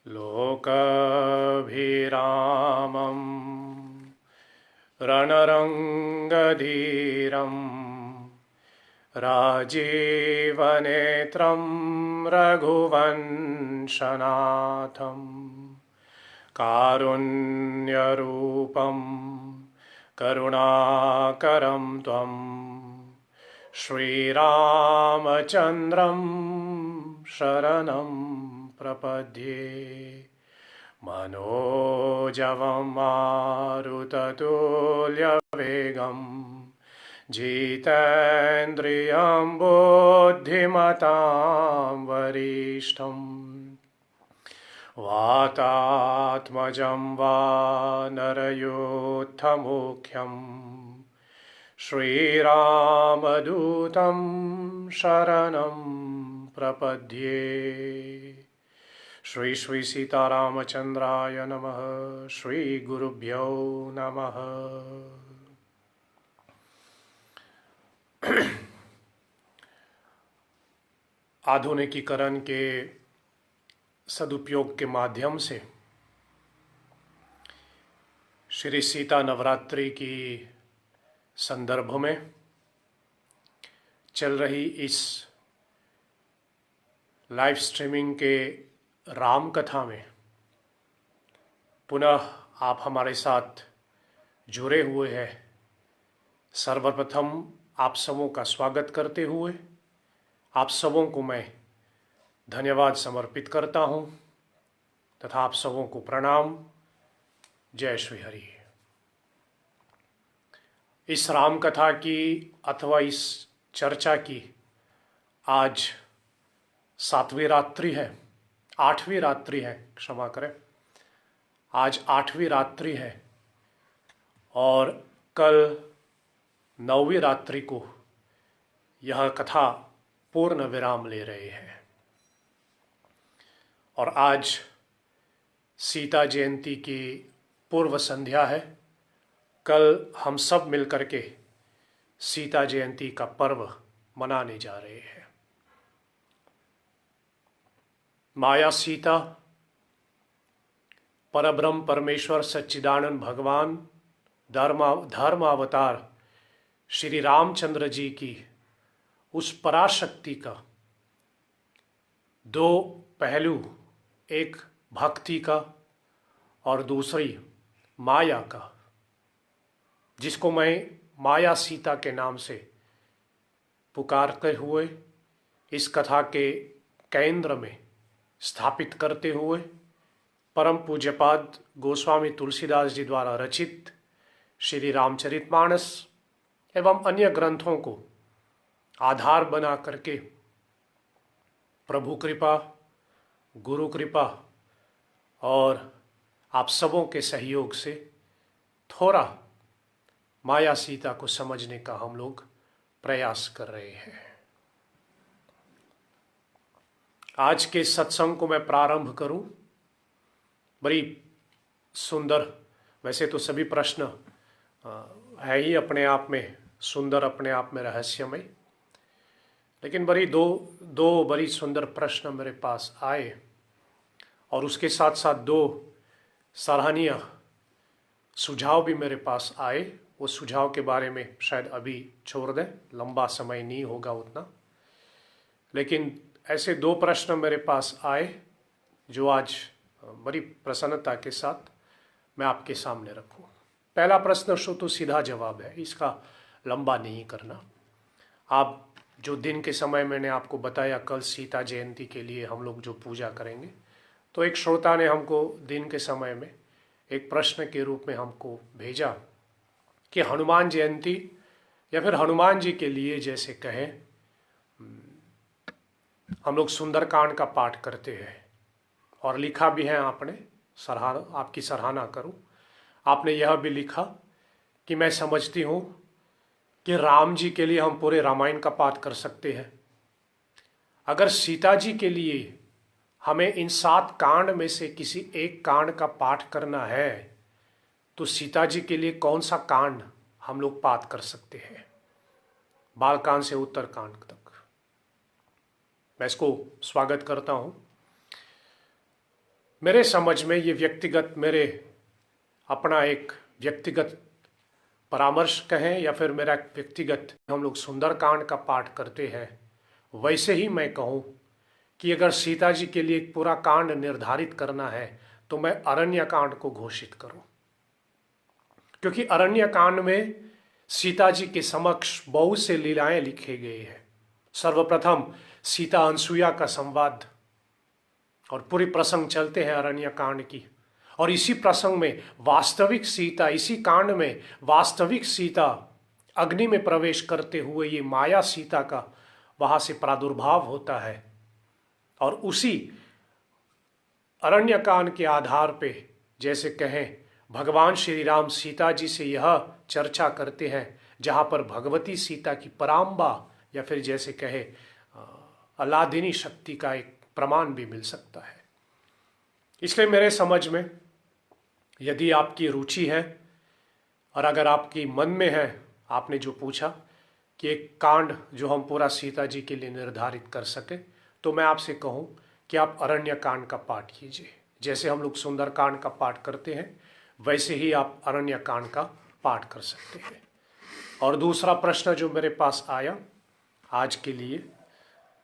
लोकभिरामं रणरङ्गधीरं राजीवनेत्रं रघुवंशनाथं कारुण्यरूपं करुणाकरं त्वं श्रीरामचन्द्रं शरणं प्रपद्ये। मनोजवं मारुततुल्यवेगं जितेन्द्रियं बुद्धिमतां वरिष्ठं वातात्मजं वानरयूथमुख्यं श्रीरामदूतं शरणं प्रपद्ये। श्री श्री सीतारामचंद्राय नमः। श्री गुरुभ्यो नमः। आधुनिकीकरण के सदुपयोग के माध्यम से श्री सीता नवरात्रि की संदर्भ में चल रही इस लाइव स्ट्रीमिंग के राम कथा में पुनः आप हमारे साथ जुड़े हुए हैं। सर्वप्रथम आप सबों का स्वागत करते हुए आप सबों को मैं धन्यवाद समर्पित करता हूं तथा आप सबों को प्रणाम। जय श्री हरि। इस राम कथा की अथवा इस चर्चा की आज 7वीं रात्रि है, 8वीं रात्रि है, क्षमा करें, आज 8वीं रात्रि है और कल 9वीं रात्रि को यह कथा पूर्ण विराम ले रहे हैं। और आज सीता जयंती की पूर्व संध्या है। कल हम सब मिलकर के सीता जयंती का पर्व मनाने जा रहे हैं। माया सीता, परब्रह्म परमेश्वर सच्चिदानंद भगवान धर्मावतार श्री रामचंद्र जी की उस पराशक्ति का दो पहलू, एक भक्ति का और दूसरी माया का, जिसको मैं माया सीता के नाम से पुकारते हुए इस कथा के केंद्र में स्थापित करते हुए परम पूज्यपाद गोस्वामी तुलसीदास जी द्वारा रचित श्री रामचरितमानस एवं अन्य ग्रंथों को आधार बना करके प्रभु कृपा, गुरु कृपा और आप सबों के सहयोग से थोड़ा माया सीता को समझने का हम लोग प्रयास कर रहे हैं। आज के सत्संग को मैं प्रारंभ करूं। बड़ी सुंदर, वैसे तो सभी प्रश्न है ही अपने आप में सुंदर, अपने आप में रहस्यमय, लेकिन दो बड़ी सुंदर प्रश्न मेरे पास आए और उसके साथ साथ दो सराहनीय सुझाव भी मेरे पास आए। वो सुझाव के बारे में शायद अभी छोड़ दें, लंबा समय नहीं होगा उतना, लेकिन ऐसे दो प्रश्न मेरे पास आए जो आज बड़ी प्रसन्नता के साथ मैं आपके सामने रखूं। पहला प्रश्न तो सीधा जवाब है, इसका लंबा नहीं करना। आप जो दिन के समय मैंने आपको बताया, कल सीता जयंती के लिए हम लोग जो पूजा करेंगे, तो एक श्रोता ने हमको दिन के समय में एक प्रश्न के रूप में हमको भेजा कि हनुमान जयंती या फिर हनुमान जी के लिए जैसे कहें हम लोग सुंदरकांड का पाठ करते हैं, और लिखा भी है आपने, आपकी सराहना करूं, आपने यह भी लिखा कि मैं समझती हूं कि राम जी के लिए हम पूरे रामायण का पाठ कर सकते हैं। अगर सीता जी के लिए हमें इन 7 कांड में से किसी एक कांड का पाठ करना है तो सीता जी के लिए कौन सा कांड हम लोग पाठ कर सकते हैं? बालकांड से उत्तरकांड तक। मैं इसको स्वागत करता हूं। मेरे समझ में ये व्यक्तिगत मेरे अपना एक व्यक्तिगत परामर्श कहें या फिर मेरा एक व्यक्तिगत, हम लोग सुंदरकांड का पाठ करते हैं, वैसे ही मैं कहूँ कि अगर सीता जी के लिए एक पूरा कांड निर्धारित करना है तो मैं अरण्य कांड को घोषित करूं, क्योंकि अरण्य कांड में सीता जी के समक्ष बहुत से लीलाएं लिखे गए हैं। सर्वप्रथम सीता अनसुईया का संवाद और पूरी प्रसंग चलते हैं अरण्य कांड की, और इसी प्रसंग में वास्तविक सीता, इसी कांड में वास्तविक सीता अग्नि में प्रवेश करते हुए ये माया सीता का वहां से प्रादुर्भाव होता है। और उसी अरण्य कांड के आधार पे जैसे कहें भगवान श्री राम सीता जी से यह चर्चा करते हैं, जहां पर भगवती सीता की पराम्बा या फिर जैसे कहे अलादिनी शक्ति का एक प्रमाण भी मिल सकता है। इसलिए मेरे समझ में यदि आपकी रुचि है और अगर आपकी मन में है, आपने जो पूछा कि एक कांड जो हम पूरा सीता जी के लिए निर्धारित कर सके, तो मैं आपसे कहूं कि आप अरण्य कांड का पाठ कीजिए। जैसे हम लोग सुंदर कांड का पाठ करते हैं वैसे ही आप अरण्य कांड का पाठ कर सकते हैं। और दूसरा प्रश्न जो मेरे पास आया आज के लिए,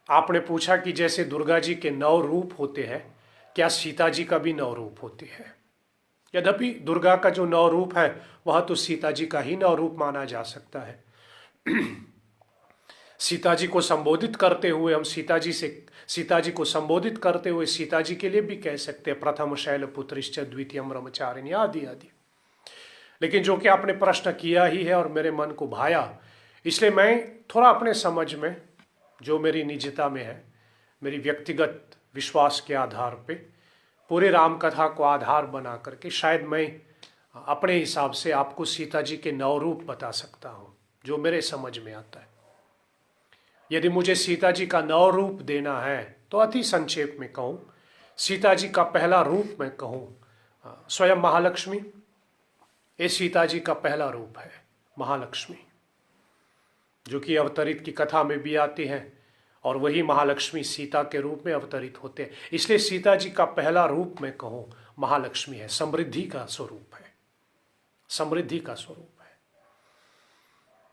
आपने पूछा कि जैसे दुर्गा जी के 9 रूप होते हैं, क्या सीता जी का भी 9 रूप होते हैं? यद्यपि दुर्गा का जो 9 रूप है वह तो सीता जी का ही 9 रूप माना जा सकता है। सीता जी को संबोधित करते हुए हम सीता जी को संबोधित करते हुए सीता जी के लिए भी कह सकते हैं प्रथम शैलपुत्रिश्च द्वितीयम ब्रह्मचारिणी आदि आदि। लेकिन जो कि आपने प्रश्न किया ही है और मेरे मन को भाया, इसलिए मैं थोड़ा अपने समझ में, जो मेरी निजता में है, मेरी व्यक्तिगत विश्वास के आधार पे पूरे राम कथा को आधार बना करके शायद मैं अपने हिसाब से आपको सीता जी के 9 रूप बता सकता हूँ जो मेरे समझ में आता है। यदि मुझे सीता जी का 9 रूप देना है तो अति संक्षेप में कहूँ, सीता जी का पहला रूप मैं कहूँ स्वयं महालक्ष्मी। ये सीता जी का पहला रूप है, महालक्ष्मी, जो कि अवतरित की कथा में भी आती हैं, और वही महालक्ष्मी सीता के रूप में अवतरित होते हैं। इसलिए सीता जी का पहला रूप मैं कहूँ महालक्ष्मी है, समृद्धि का स्वरूप है, समृद्धि का स्वरूप है।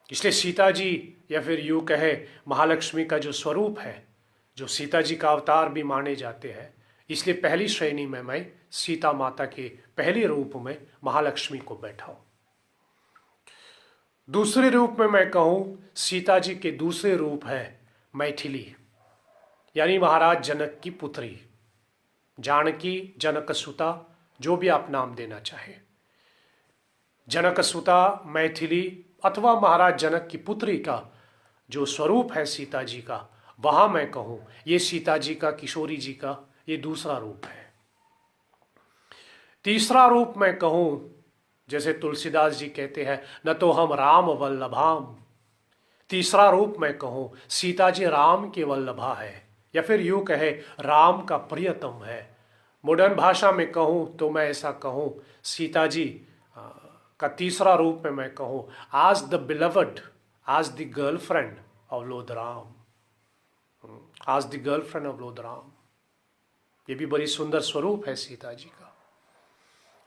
इसलिए सीता जी या फिर यूं कहे महालक्ष्मी का जो स्वरूप है, जो सीता जी का अवतार भी माने जाते हैं, इसलिए पहली श्रेणी में मैं सीता माता के पहले रूप में महालक्ष्मी को बैठाऊं। दूसरे रूप में मैं कहूं सीता जी के दूसरे रूप है मैथिली, यानी महाराज जनक की पुत्री, जानकी, जनक सुता, जो भी आप नाम देना चाहे। जनक सुता, मैथिली अथवा महाराज जनक की पुत्री का जो स्वरूप है सीता जी का, वहां मैं कहूं ये सीता जी का, किशोरी जी का ये दूसरा रूप है। तीसरा रूप मैं कहूं, जैसे तुलसीदास जी कहते हैं, न तो हम राम वल्लभाम, तीसरा रूप मैं कहूं सीता जी राम के वल्लभा है, या फिर यूं कहे राम का प्रियतम है। मॉडर्न भाषा में कहूं तो मैं ऐसा कहूं सीता जी का तीसरा रूप में मैं कहूं as the beloved, as the girlfriend of Lord Ram, as the girlfriend of Lord Ram. ये भी बड़ी सुंदर स्वरूप है सीता जी का।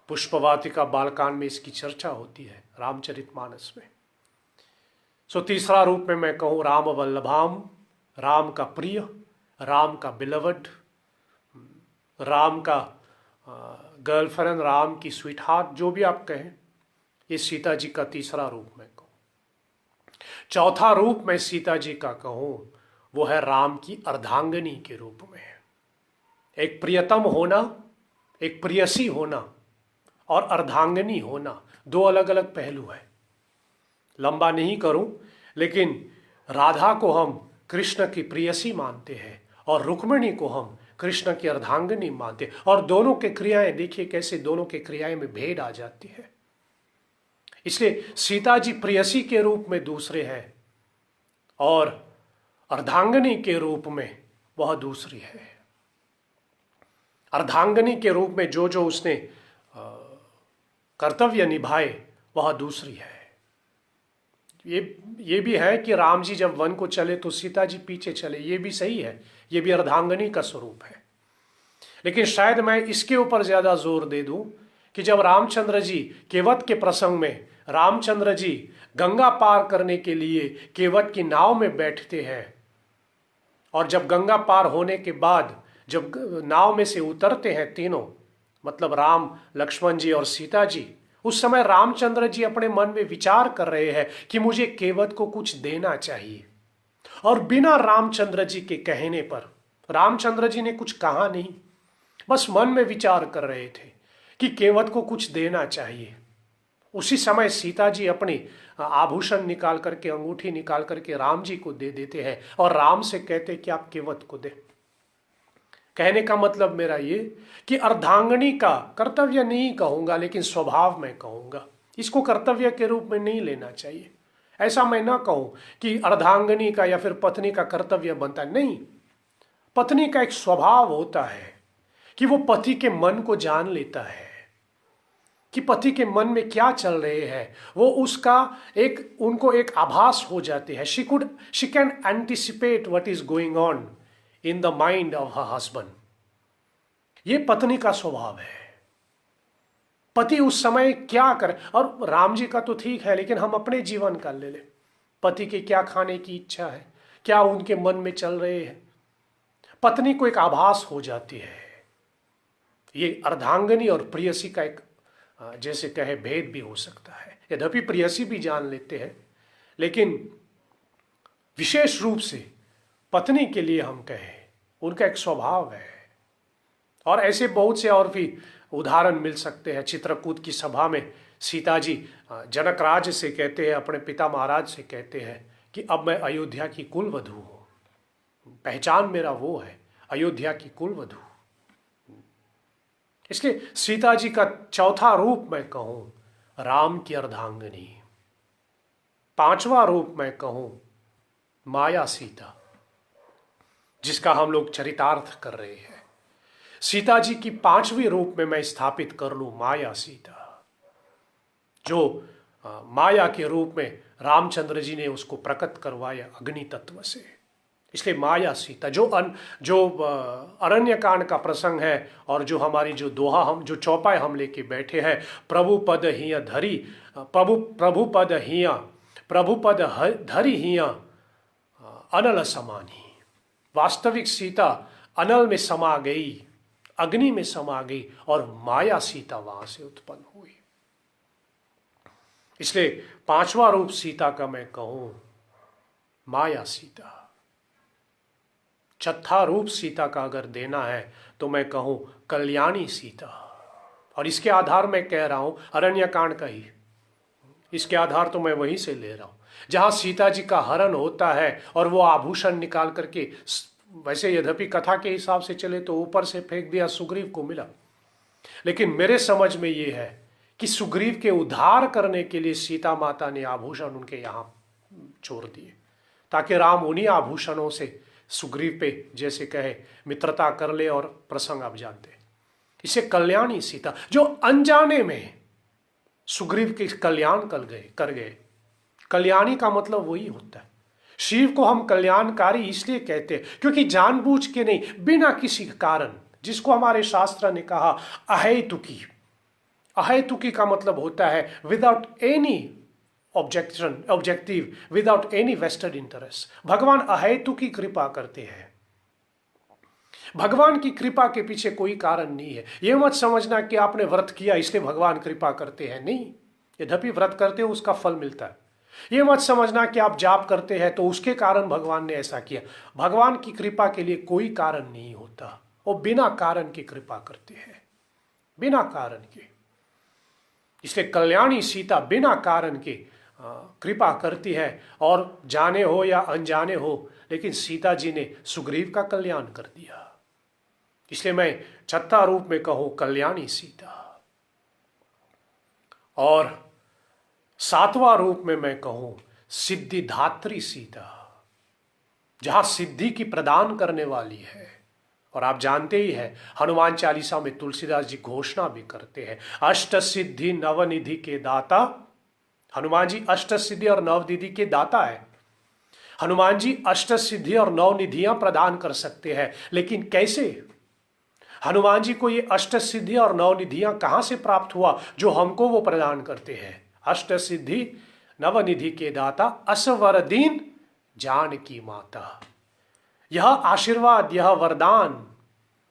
पुष्पवाटिका बालकांड में इसकी चर्चा होती है, रामचरितमानस में। सो तीसरा रूप में मैं कहूँ राम वल्लभाम, राम का प्रिय, राम का बिलवड, राम का गर्लफ्रेंड, राम की स्वीट हार्ट, जो भी आप कहें, ये सीता जी का तीसरा रूप मैं कहूँ। चौथा रूप मैं सीता जी का कहूँ वो है राम की अर्धांगिनी के रूप में। एक प्रियतम होना, एक प्रियसी होना और अर्धांगिनी होना, दो अलग अलग पहलू है। लंबा नहीं करूं, लेकिन राधा को हम कृष्ण की प्रियसी मानते हैं और रुक्मिणी को हम कृष्ण की अर्धांगिनी मानते हैं, और दोनों के क्रियाएं देखिए कैसे दोनों के क्रियाएं में भेद आ जाती है। इसलिए सीता जी प्रियसी के रूप में दूसरे हैं और अर्धांगिनी के रूप में वह दूसरी है। अर्धांगिनी के रूप में जो जो उसने कर्तव्य निभाए वह दूसरी है। ये भी है कि राम जी जब वन को चले तो सीता जी पीछे चले, ये भी सही है, ये भी अर्धांगिनी का स्वरूप है। लेकिन शायद मैं इसके ऊपर ज्यादा जोर दे दूं कि जब रामचंद्र जी केवट के प्रसंग में रामचंद्र जी गंगा पार करने के लिए केवट की नाव में बैठते हैं और जब गंगा पार होने के बाद जब नाव में से उतरते हैं तीनों, मतलब राम, लक्ष्मण जी और सीता जी, उस समय रामचंद्र जी अपने मन में विचार कर रहे हैं कि मुझे केवट को कुछ देना चाहिए। और बिना रामचंद्र जी के कहने पर, रामचंद्र जी ने कुछ कहा नहीं, बस मन में विचार कर रहे थे कि केवट को कुछ देना चाहिए। उसी समय सीता जी अपनी आभूषण निकाल करके, अंगूठी निकाल करके राम जी को दे देते हैं और राम से कहते कि आप केवट को दे। कहने का मतलब मेरा ये कि अर्धांगिनी का कर्तव्य नहीं कहूंगा, लेकिन स्वभाव में कहूंगा। इसको कर्तव्य के रूप में नहीं लेना चाहिए। ऐसा मैं ना कहूं कि अर्धांगिनी का या फिर पत्नी का कर्तव्य बनता है, नहीं। पत्नी का एक स्वभाव होता है कि वो पति के मन को जान लेता है कि पति के मन में क्या चल रहे हैं। वो उसका उनको एक आभास हो जाते हैं। She can anticipate what is going on in the mind of her husband. ये पत्नी का स्वभाव है। पति उस समय क्या करे, और राम जी का तो ठीक है, लेकिन हम अपने जीवन का ले ले। पति के क्या खाने की इच्छा है, क्या उनके मन में चल रहे हैं, पत्नी को एक आभास हो जाती है। ये अर्धांगिनी और प्रेयसी का एक जैसे कहे भेद भी हो सकता है। यद्यपि प्रेयसी भी जान लेते हैं, लेकिन विशेष रूप से पत्नी के लिए हम कहें, उनका एक स्वभाव है। और ऐसे बहुत से और भी उदाहरण मिल सकते हैं। चित्रकूट की सभा में सीता जी जनकराज से कहते हैं, अपने पिता महाराज से कहते हैं कि अब मैं अयोध्या की कुलवधू हूँ, पहचान मेरा वो है, अयोध्या की कुलवधू। इसलिए सीता जी का चौथा रूप मैं कहूं राम की अर्धांगिनी, पांचवा रूप मैं कहूं माया सीता, जिसका हम लोग चरितार्थ कर रहे हैं। सीता जी की पांचवी रूप में मैं स्थापित कर लूं माया सीता, जो माया के रूप में रामचंद्र जी ने उसको प्रकट करवाया अग्नि तत्व से। इसलिए माया सीता जो अरण्य कांड का प्रसंग है, और जो हमारी जो दोहा हम जो चौपाई हम लेके बैठे हैं, प्रभु पद हिया धरी, प्रभु पद धरी हिया अनल समानी। वास्तविक सीता अनल में समा गई, अग्नि में समा गई, और माया सीता वहां से उत्पन्न हुई। इसलिए पांचवा रूप सीता का मैं कहूं माया सीता। छठा रूप सीता का अगर देना है तो मैं कहूं कल्याणी सीता। और इसके आधार में कह रहा हूं अरण्य कांड का ही, इसके आधार तो मैं वहीं से ले रहा हूं, जहां सीता जी का हरण होता है और वो आभूषण निकाल करके, वैसे यद्यपि कथा के हिसाब से चले तो ऊपर से फेंक दिया, सुग्रीव को मिला, लेकिन मेरे समझ में ये है कि सुग्रीव के उद्धार करने के लिए सीता माता ने आभूषण उनके यहां छोड़ दिए, ताकि राम उन्हीं आभूषणों से सुग्रीव पे जैसे कहे मित्रता कर ले। और प्रसंग आप जानते हैं, इसे कल्याणी सीता, जो अनजाने में सुग्रीव के कल्याण कर गए। कल्याणी का मतलब वही होता है। शिव को हम कल्याणकारी इसलिए कहते हैं क्योंकि जानबूझ के नहीं, बिना किसी कारण, जिसको हमारे शास्त्र ने कहा अहेतुकी। अहेतुकी का मतलब होता है without any objective, without any vested interest. भगवान अहेतु की कृपा करते हैं। भगवान की कृपा के पीछे कोई कारण नहीं है। यह मत समझना कि आपने व्रत किया इसलिए भगवान कृपा करते हैं, नहीं। यद्यपि व्रत करते हो उसका फल मिलता है। यह मत समझना कि आप जाप करते हैं तो उसके कारण भगवान ने ऐसा किया। भगवान की कृपा के लिए कोई कारण नहीं होता, वो बिना कारण की कृपा करते हैं, बिना कारण के। इसलिए कल्याणी सीता बिना कारण के कृपा करती है, और जाने हो या अनजाने हो, लेकिन सीता जी ने सुग्रीव का कल्याण कर दिया। इसलिए मैं छठा रूप में कहूं कल्याणी सीता। और सातवां रूप में मैं कहूं सिद्धिदात्री सीता, जहां सिद्धि की प्रदान करने वाली है। और आप जानते ही हैं, हनुमान चालीसा में तुलसीदास जी घोषणा भी करते हैं, अष्ट सिद्धि नवनिधि के दाता। हनुमान जी अष्ट सिद्धि और नवनिधि के दाता है। हनुमान जी अष्ट सिद्धि और नवनिधियां प्रदान कर सकते हैं, लेकिन कैसे? हनुमान जी को ये अष्ट सिद्धि और नौ निधियां कहां से प्राप्त हुआ जो हमको वो प्रदान करते हैं? अष्ट सिद्धि नवनिधि के दाता असवर दीन जानकी माता। यह आशीर्वाद, यह वरदान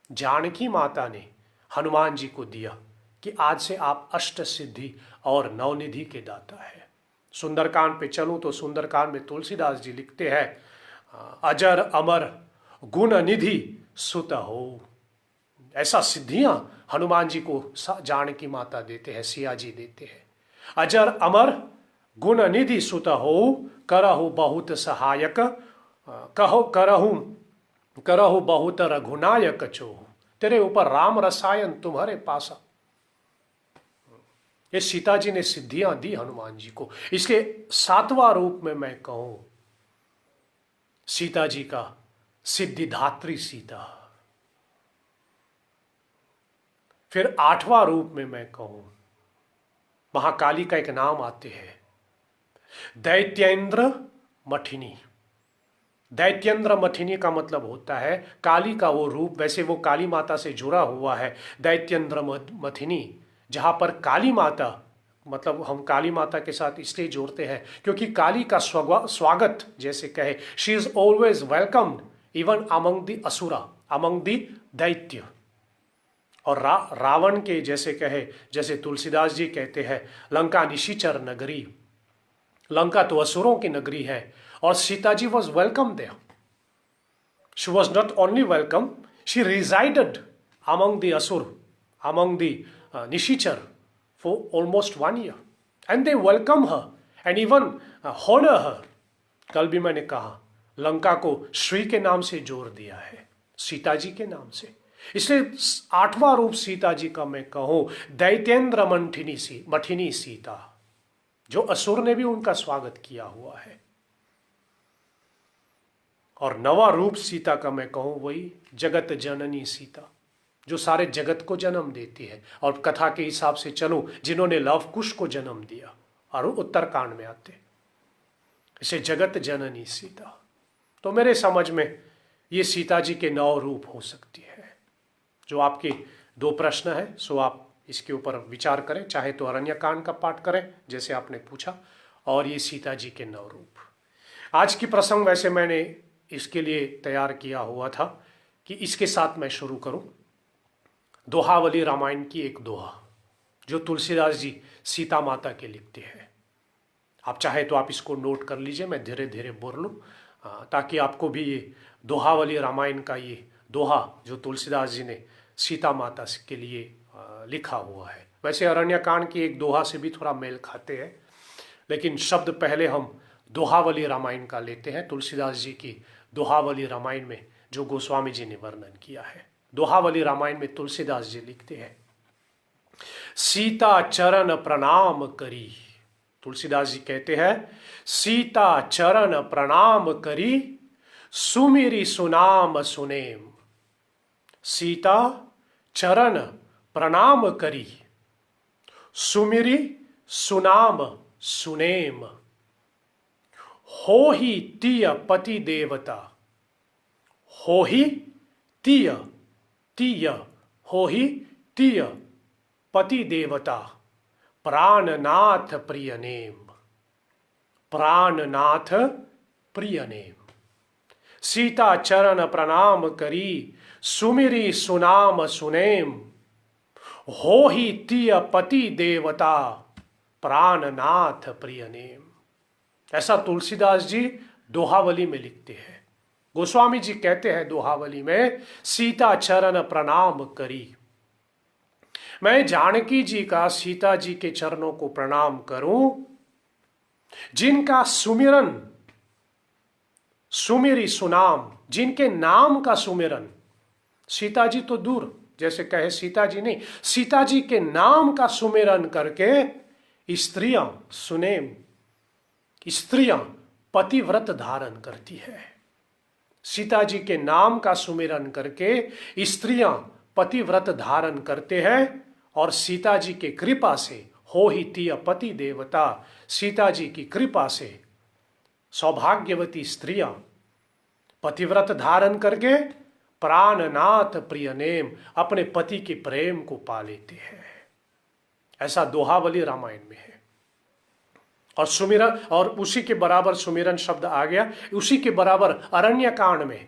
जानकी माता ने हनुमान जी को दिया कि आज से आप अष्ट सिद्धि और नवनिधि के दाता है। सुंदरकांड पे चलूं तो सुंदरकांड में तुलसीदास जी लिखते हैं, अजर अमर गुण निधि सुत हो। ऐसा सिद्धियां हनुमान जी को जानकी माता देते हैं, सिया जी देते हैं। अजर अमर गुण निधि सुत हो, करहु बहुत सहायक, कहो करहु बहुत रघुनायक चो। तेरे ऊपर राम रसायन तुम्हारे पासा। ये सीता जी ने सिद्धियां दी हनुमान जी को। इसके सातवां रूप में मैं कहूं सीता जी का सिद्धिधात्री सीता। फिर आठवां रूप में मैं कहूं महाकाली का एक नाम आते हैं, दैत्येंद्र मठिनी। दैत्येंद्र मठिनी का मतलब होता है काली का वो रूप। वैसे वो काली माता से जुड़ा हुआ है, दैत्येंद्र मठिनी। जहां पर काली माता, मतलब हम काली माता के साथ इसलिए जोड़ते हैं क्योंकि काली का स्वागत जैसे कहे, she is always welcomed even among the asura, among the daitya. और रावण के जैसे कहे, जैसे तुलसीदास जी कहते हैं, लंका निशिचर नगरी। लंका तो असुरों की नगरी है और Sita ji was welcome there. She was not only welcome, she resided among the asura, among the nishachar for almost 1 year and they welcome her and even honor her। कल भी मैंने कहा लंका को श्री के नाम से जोड़ दिया है, सीता जी के नाम से। इसलिए आठवां रूप सीता जी का मैं कहूं दैत्येंद्र मठिनी सीता, जो असुर ने भी उनका स्वागत किया हुआ है। और नवा रूप सीता का मैं कहूं वही जगत जननी सीता, जो सारे जगत को जन्म देती है। और कथा के हिसाब से चलो, जिन्होंने लव कुश को जन्म दिया और उत्तरकांड में आते, इसे जगत जननी सीता। तो मेरे समझ में ये सीता जी के 9 रूप हो सकती है। जो आपके 2 प्रश्न है सो आप इसके ऊपर विचार करें, चाहे तो अरण्यकांड का पाठ करें जैसे आपने पूछा, और ये सीता जी के 9 रूप। आज की प्रसंग वैसे मैंने इसके लिए तैयार किया हुआ था कि इसके साथ मैं शुरू करूं दोहावली रामायण की एक दोहा जो तुलसीदास जी सीता माता के लिखते हैं। आप चाहे तो आप इसको नोट कर लीजिए, मैं धीरे धीरे बोल लूँ ताकि आपको भी ये दोहावली रामायण का ये दोहा जो तुलसीदास जी ने सीता माता के लिए लिखा हुआ है, वैसे अरण्यकांड की एक दोहा से भी थोड़ा मेल खाते हैं, लेकिन शब्द पहले हम दोहावली रामायण का लेते हैं। तुलसीदास जी की दोहावली रामायण में जो गोस्वामी जी ने वर्णन किया है। दोहावली रामायण में तुलसीदास जी लिखते हैं, सीता चरण प्रणाम करी। तुलसीदास जी कहते हैं, सीता चरण प्रणाम करी, सुमिरी सुनाम सुनेम। सीता चरण प्रणाम करी, सुमिरी सुनाम सुनेम। हो ही तिय पति देवता, हो ही तिय हो ही तिय पति देवता, प्राणनाथ प्रिय नेम, प्राणनाथ प्रिय नेम। सीता चरण प्रणाम करी, सुमिरी सुनाम सुनेम। हो ही तिय पति देवता, प्राणनाथ प्रिय नेम। ऐसा तुलसीदास जी दोहावली में लिखते हैं। गोस्वामी जी कहते हैं दोहावली में, सीता चरण प्रणाम करी। मैं जानकी जी का सीता जी के चरणों को प्रणाम करूं, जिनका सुमिरन, सुमिरी सुनाम, जिनके नाम का सुमिरन, सीता जी तो दूर जैसे कहे सीता जी नहीं, सीता जी के नाम का सुमिरन करके स्त्रियां, सुनेम, स्त्रियां पतिव्रत धारण करती है। सीता जी के नाम का सुमिरन करके स्त्रियां पतिव्रत धारण करते हैं और सीता जी के कृपा से, हो ही तिय पति देवता, सीता जी की कृपा से सौभाग्यवती स्त्रियां पतिव्रत धारण करके प्राणनाथ प्रिय नेम, अपने पति के प्रेम को पा लेते हैं। ऐसा दोहावली रामायण में है। और सुमिरन, और उसी के बराबर सुमिरन शब्द आ गया, उसी के बराबर अरण्य कांड में,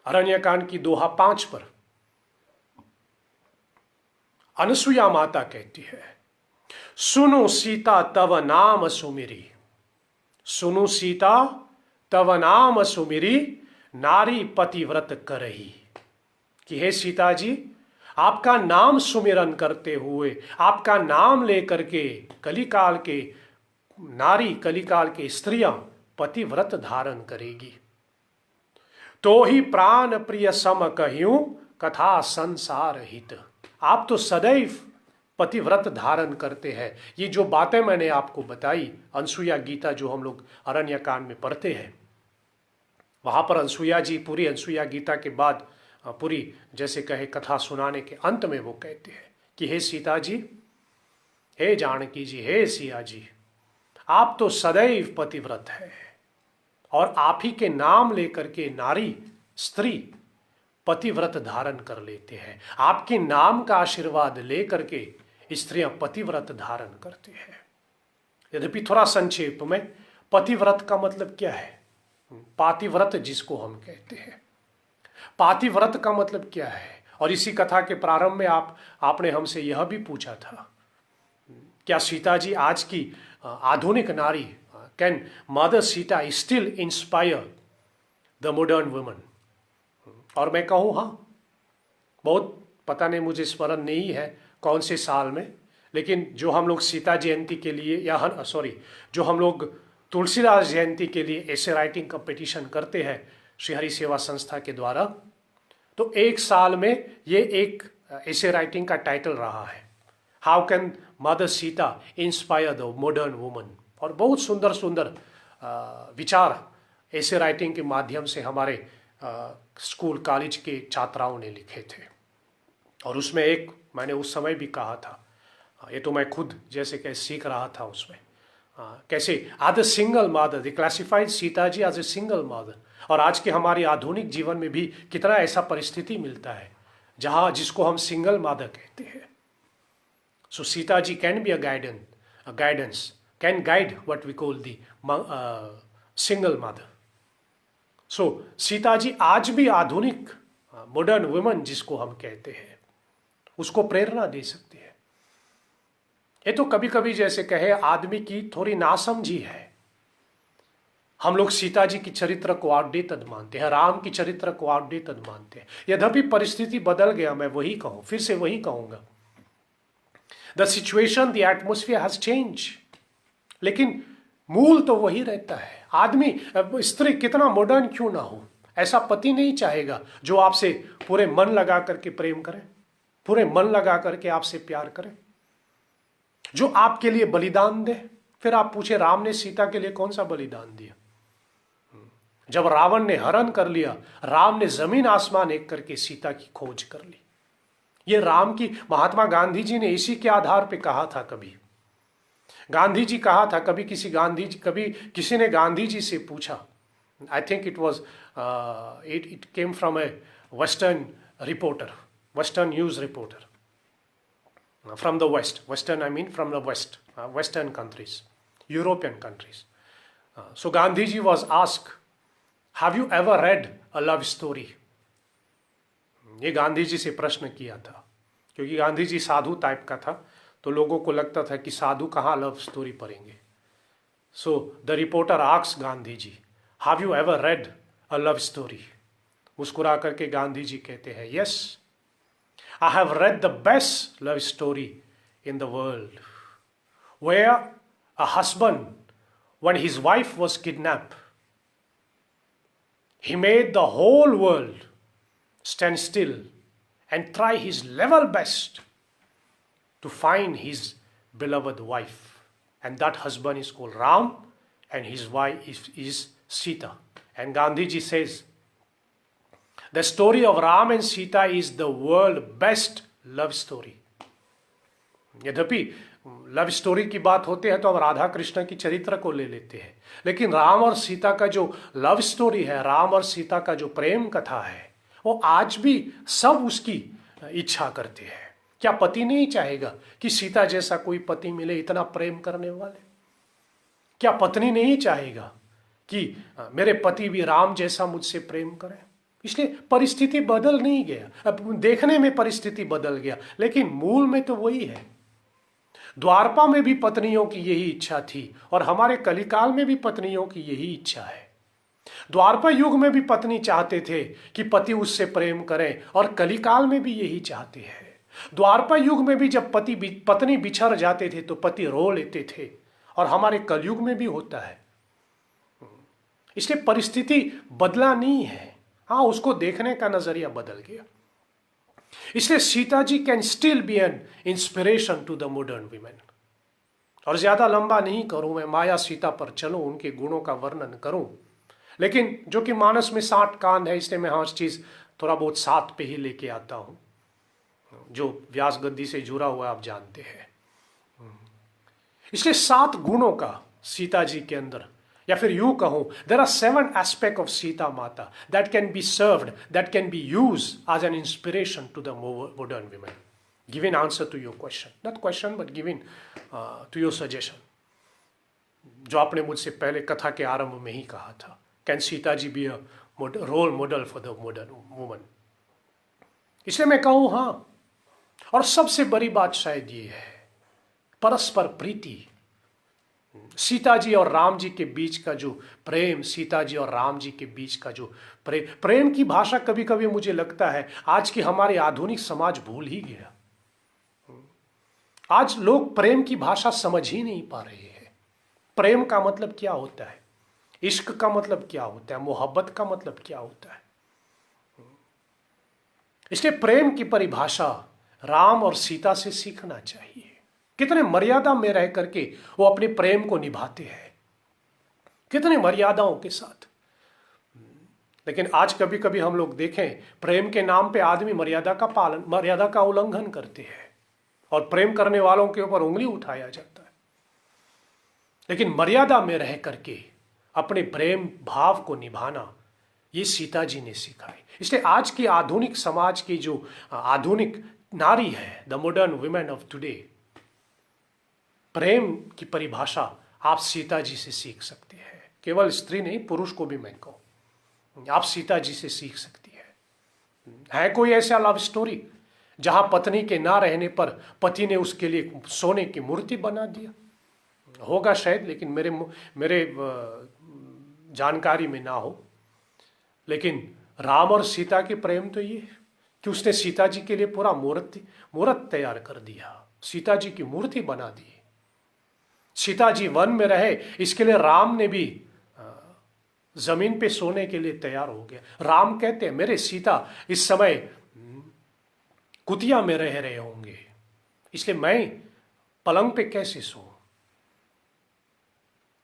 अरण्य कांड की दोहा 5 पर अनसुया माता कहती है, सुनो सीता तव नाम सुमिरी, सुनो सीता तव नाम सुमिरी, नारी पतिव्रत करही। कि हे सीता जी, आपका नाम सुमिरन करते हुए, आपका नाम लेकर के कलिकाल के नारी, कलिकाल के स्त्रियां पतिव्रत धारण करेगी। तो ही प्राण प्रिय सम कह्यूं, कथा संसार हित। आप तो सदैव पतिव्रत धारण करते हैं। ये जो बातें मैंने आपको बताई, अनसुया गीता जो हम लोग अरण्य कांड में पढ़ते हैं, वहां पर अनसुया जी पूरी अनसुया गीता के बाद पूरी जैसे कहे कथा सुनाने के अंत में वो कहते हैं कि हे सीता जी, हे जानकी जी, हे सिया जी, आप तो सदैव पतिव्रत है और आप ही के नाम लेकर के नारी, स्त्री पतिव्रत धारण कर लेते हैं। आपके नाम का आशीर्वाद लेकर के स्त्रियां पतिव्रत धारण करते हैं। यद्यपि थोड़ा संक्षेप में, पतिव्रत का मतलब क्या है? पातिव्रत जिसको हम कहते हैं, पातिव्रत का मतलब क्या है? और इसी कथा के प्रारंभ में आपने हमसे यह भी पूछा था, क्या सीता जी आज की आधुनिक नारी, can mother Sita still inspire the modern woman? और मैं कहूँ हाँ, बहुत पता नहीं, मुझे स्मरण नहीं है कौन से साल में, लेकिन जो हम लोग सीता जयंती के लिए या जो हम लोग तुलसीदास जयंती के लिए ऐसे राइटिंग कंपटीशन करते हैं श्री हरि सेवा संस्था के द्वारा, तो एक साल में ये एक ऐसे राइटिंग का टाइटल रहा है, how can mother Sita inspire the modern woman. और बहुत सुंदर सुंदर विचार ऐसे राइटिंग के माध्यम से हमारे स्कूल कॉलेज के छात्राओं ने लिखे थे। और उसमें एक मैंने उस समय भी कहा था, ये तो मैं खुद जैसे कैसे सीख रहा था उसमें, कैसे as a single mother they classified Sita ji as a single mother. और आज के हमारे आधुनिक जीवन में भी कितना ऐसा परिस्थिति मिलता है जहां जिसको हम सिंगल मदर कहते हैं। So Sita ji can be a guidance, can guide what we call the single mother. So Sita ji आज भी आधुनिक मॉडर्न वुमन जिसको हम कहते हैं, उसको प्रेरणा दे सकती है। ये तो कभी कभी जैसे कहे आदमी की थोड़ी नासमझी है। हम लोग सीता जी की चरित्र को आउटडेटेड मानते हैं, राम की चरित्र को आउटडेटेड मानते हैं। यद्यपि परिस्थिति बदल गया, मैं वही कहूं, फिर से वही कहूंगा, the situation, the atmosphere has change, लेकिन मूल तो वही रहता है। आदमी, स्त्री कितना मॉडर्न क्यों ना हो, ऐसा पति नहीं चाहेगा जो आपसे पूरे मन लगा करके प्रेम करे, पूरे मन लगा करके आपसे प्यार करे, जो आपके लिए बलिदान दे। फिर आप पूछे राम ने सीता के लिए कौन सा बलिदान दिया? जब रावण ने हरण कर लिया, राम ने जमीन आसमान एक करके सीता की खोज कर ली। ये राम की, महात्मा गांधी जी ने इसी के आधार पे कहा था। कभी गांधी जी कहा था, कभी किसी ने गांधी जी से पूछा, I think it was it came from A western reporter, western news reporter from the West, Western I mean from the West, Western countries, European countries. So Gandhiji was asked, have you ever read a love story? ये गांधी जी से प्रश्न किया था, क्योंकि गांधी जी साधु type का था, तो लोगों को लगता था कि साधु कहाँ लव स्टोरी पढ़ेंगे। So the reporter asked Gandhi ji, have you ever read a love story? मुस्कुरा करके गांधी जी कहते हैं, yes, I have read the best love story in the world, where a husband, when his wife was kidnapped, he made the whole world stand still and try his level best to find his beloved wife. And that husband is called Ram, and his wife is Sita. And Gandhiji says, the story of Ram and Sita is the world best love story. यद्यपि love story की बात होती है तो हम राधा कृष्ण की चरित्र को ले लेते हैं, लेकिन राम और सीता का जो लव स्टोरी है, राम और सीता का जो प्रेम कथा है, वो आज भी सब उसकी इच्छा करते हैं। क्या पति नहीं चाहेगा कि सीता जैसा कोई पति मिले, इतना प्रेम करने वाले? क्या पत्नी नहीं चाहेगा कि मेरे पति भी राम जैसा मुझसे प्रेम करें? इसलिए परिस्थिति बदल नहीं गया, अब देखने में परिस्थिति बदल गया, लेकिन मूल में तो वही है। द्वारपा में भी पत्नियों की यही इच्छा थी और हमारे कलिकाल में भी पत्नियों की यही इच्छा है। द्वारपा युग में भी पत्नी चाहते थे कि पति उससे प्रेम करें और कलिकाल में भी यही चाहते हैं। द्वारपा युग में भी जब पत्नी बिछड़ जाते थे तो पति रो लेते थे और हमारे कलयुग में भी होता है। इसलिए परिस्थिति बदला नहीं है, हाँ उसको देखने का नजरिया बदल गया। इसलिए Sita ji can still be an inspiration to the modern women. और ज्यादा लंबा नहीं करूं मैं, माया सीता पर चलूं, उनके गुणों का वर्णन करूं, लेकिन जो कि मानस में 60 कांड है, इसलिए मैं हर चीज थोड़ा बहुत 7 पे ही लेके आता हूं। जो व्यास गद्दी से जुड़ा हुआ आप जानते हैं। इसलिए 7 गुणों का सीता जी के अंदर, या फिर यूं कहूं, there are 7 aspect of Sita Mata that can be served, that can be use as an inspiration to the modern women. Giving answer to your question, not question but giving to your suggestion, जो आपने मुझसे पहले कथा के आरंभ में ही कहा था, can Sita ji be a role model for the modern woman? इसलिए मैं कहूं हाँ। और सबसे बड़ी बात शायद ये है, परस्पर प्रीति। सीता जी और राम जी के बीच का जो प्रेम, सीता जी और राम जी के बीच का जो प्रेम की भाषा, कभी कभी मुझे लगता है आज की हमारी आधुनिक समाज भूल ही गया। आज लोग प्रेम की भाषा समझ ही नहीं पा रहे हैं। प्रेम का मतलब क्या होता है, इश्क का मतलब क्या होता है, मोहब्बत का मतलब क्या होता है। इसलिए प्रेम की परिभाषा राम और सीता से सीखना चाहिए। कितने मर्यादा में रह करके वो अपने प्रेम को निभाते हैं, कितने मर्यादाओं के साथ। लेकिन आज कभी कभी हम लोग देखें, प्रेम के नाम पे आदमी मर्यादा का उल्लंघन करते हैं और प्रेम करने वालों के ऊपर उंगली उठाया जाता है। लेकिन मर्यादा में रह करके अपने प्रेम भाव को निभाना, ये सीता जी ने सिखाई। इसलिए आज की आधुनिक समाज की जो आधुनिक नारी है, the modern women of today, प्रेम की परिभाषा आप सीता जी से सीख सकते हैं। केवल स्त्री नहीं, पुरुष को भी मैं कहूं, आप सीता जी से सीख सकती है कोई ऐसा लव स्टोरी जहां पत्नी के ना रहने पर पति ने उसके लिए सोने की मूर्ति बना दिया? होगा शायद, लेकिन मेरे जानकारी में ना हो। लेकिन राम और सीता के प्रेम तो ये कि उसने सीता जी के लिए पूरा मूर्त तैयार कर दिया, सीता जी की मूर्ति बना दी। सीता जी वन में रहे, इसके लिए राम ने भी जमीन पे सोने के लिए तैयार हो गया। राम कहते हैं, मेरे सीता इस समय कुतिया में रह रहे होंगे, इसलिए मैं पलंग पे कैसे सो।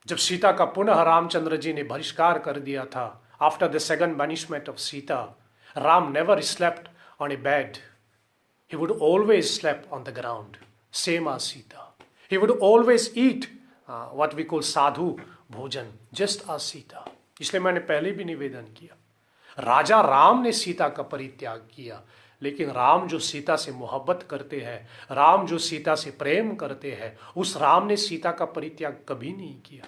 जब सीता का पुनः रामचंद्र जी ने बहिष्कार कर दिया था, after the second banishment of Sita, Ram never slept on A bed, he would always sleep on the ground, same as Sita. He would always eat what we call sadhu bhojan, just as Sita. इसलिए मैंने पहले भी निवेदन किया, राजा राम ने सीता का परित्याग किया, लेकिन राम जो सीता से मोहब्बत करते हैं, राम जो सीता से प्रेम करते हैं, उस राम ने सीता का परित्याग कभी नहीं किया।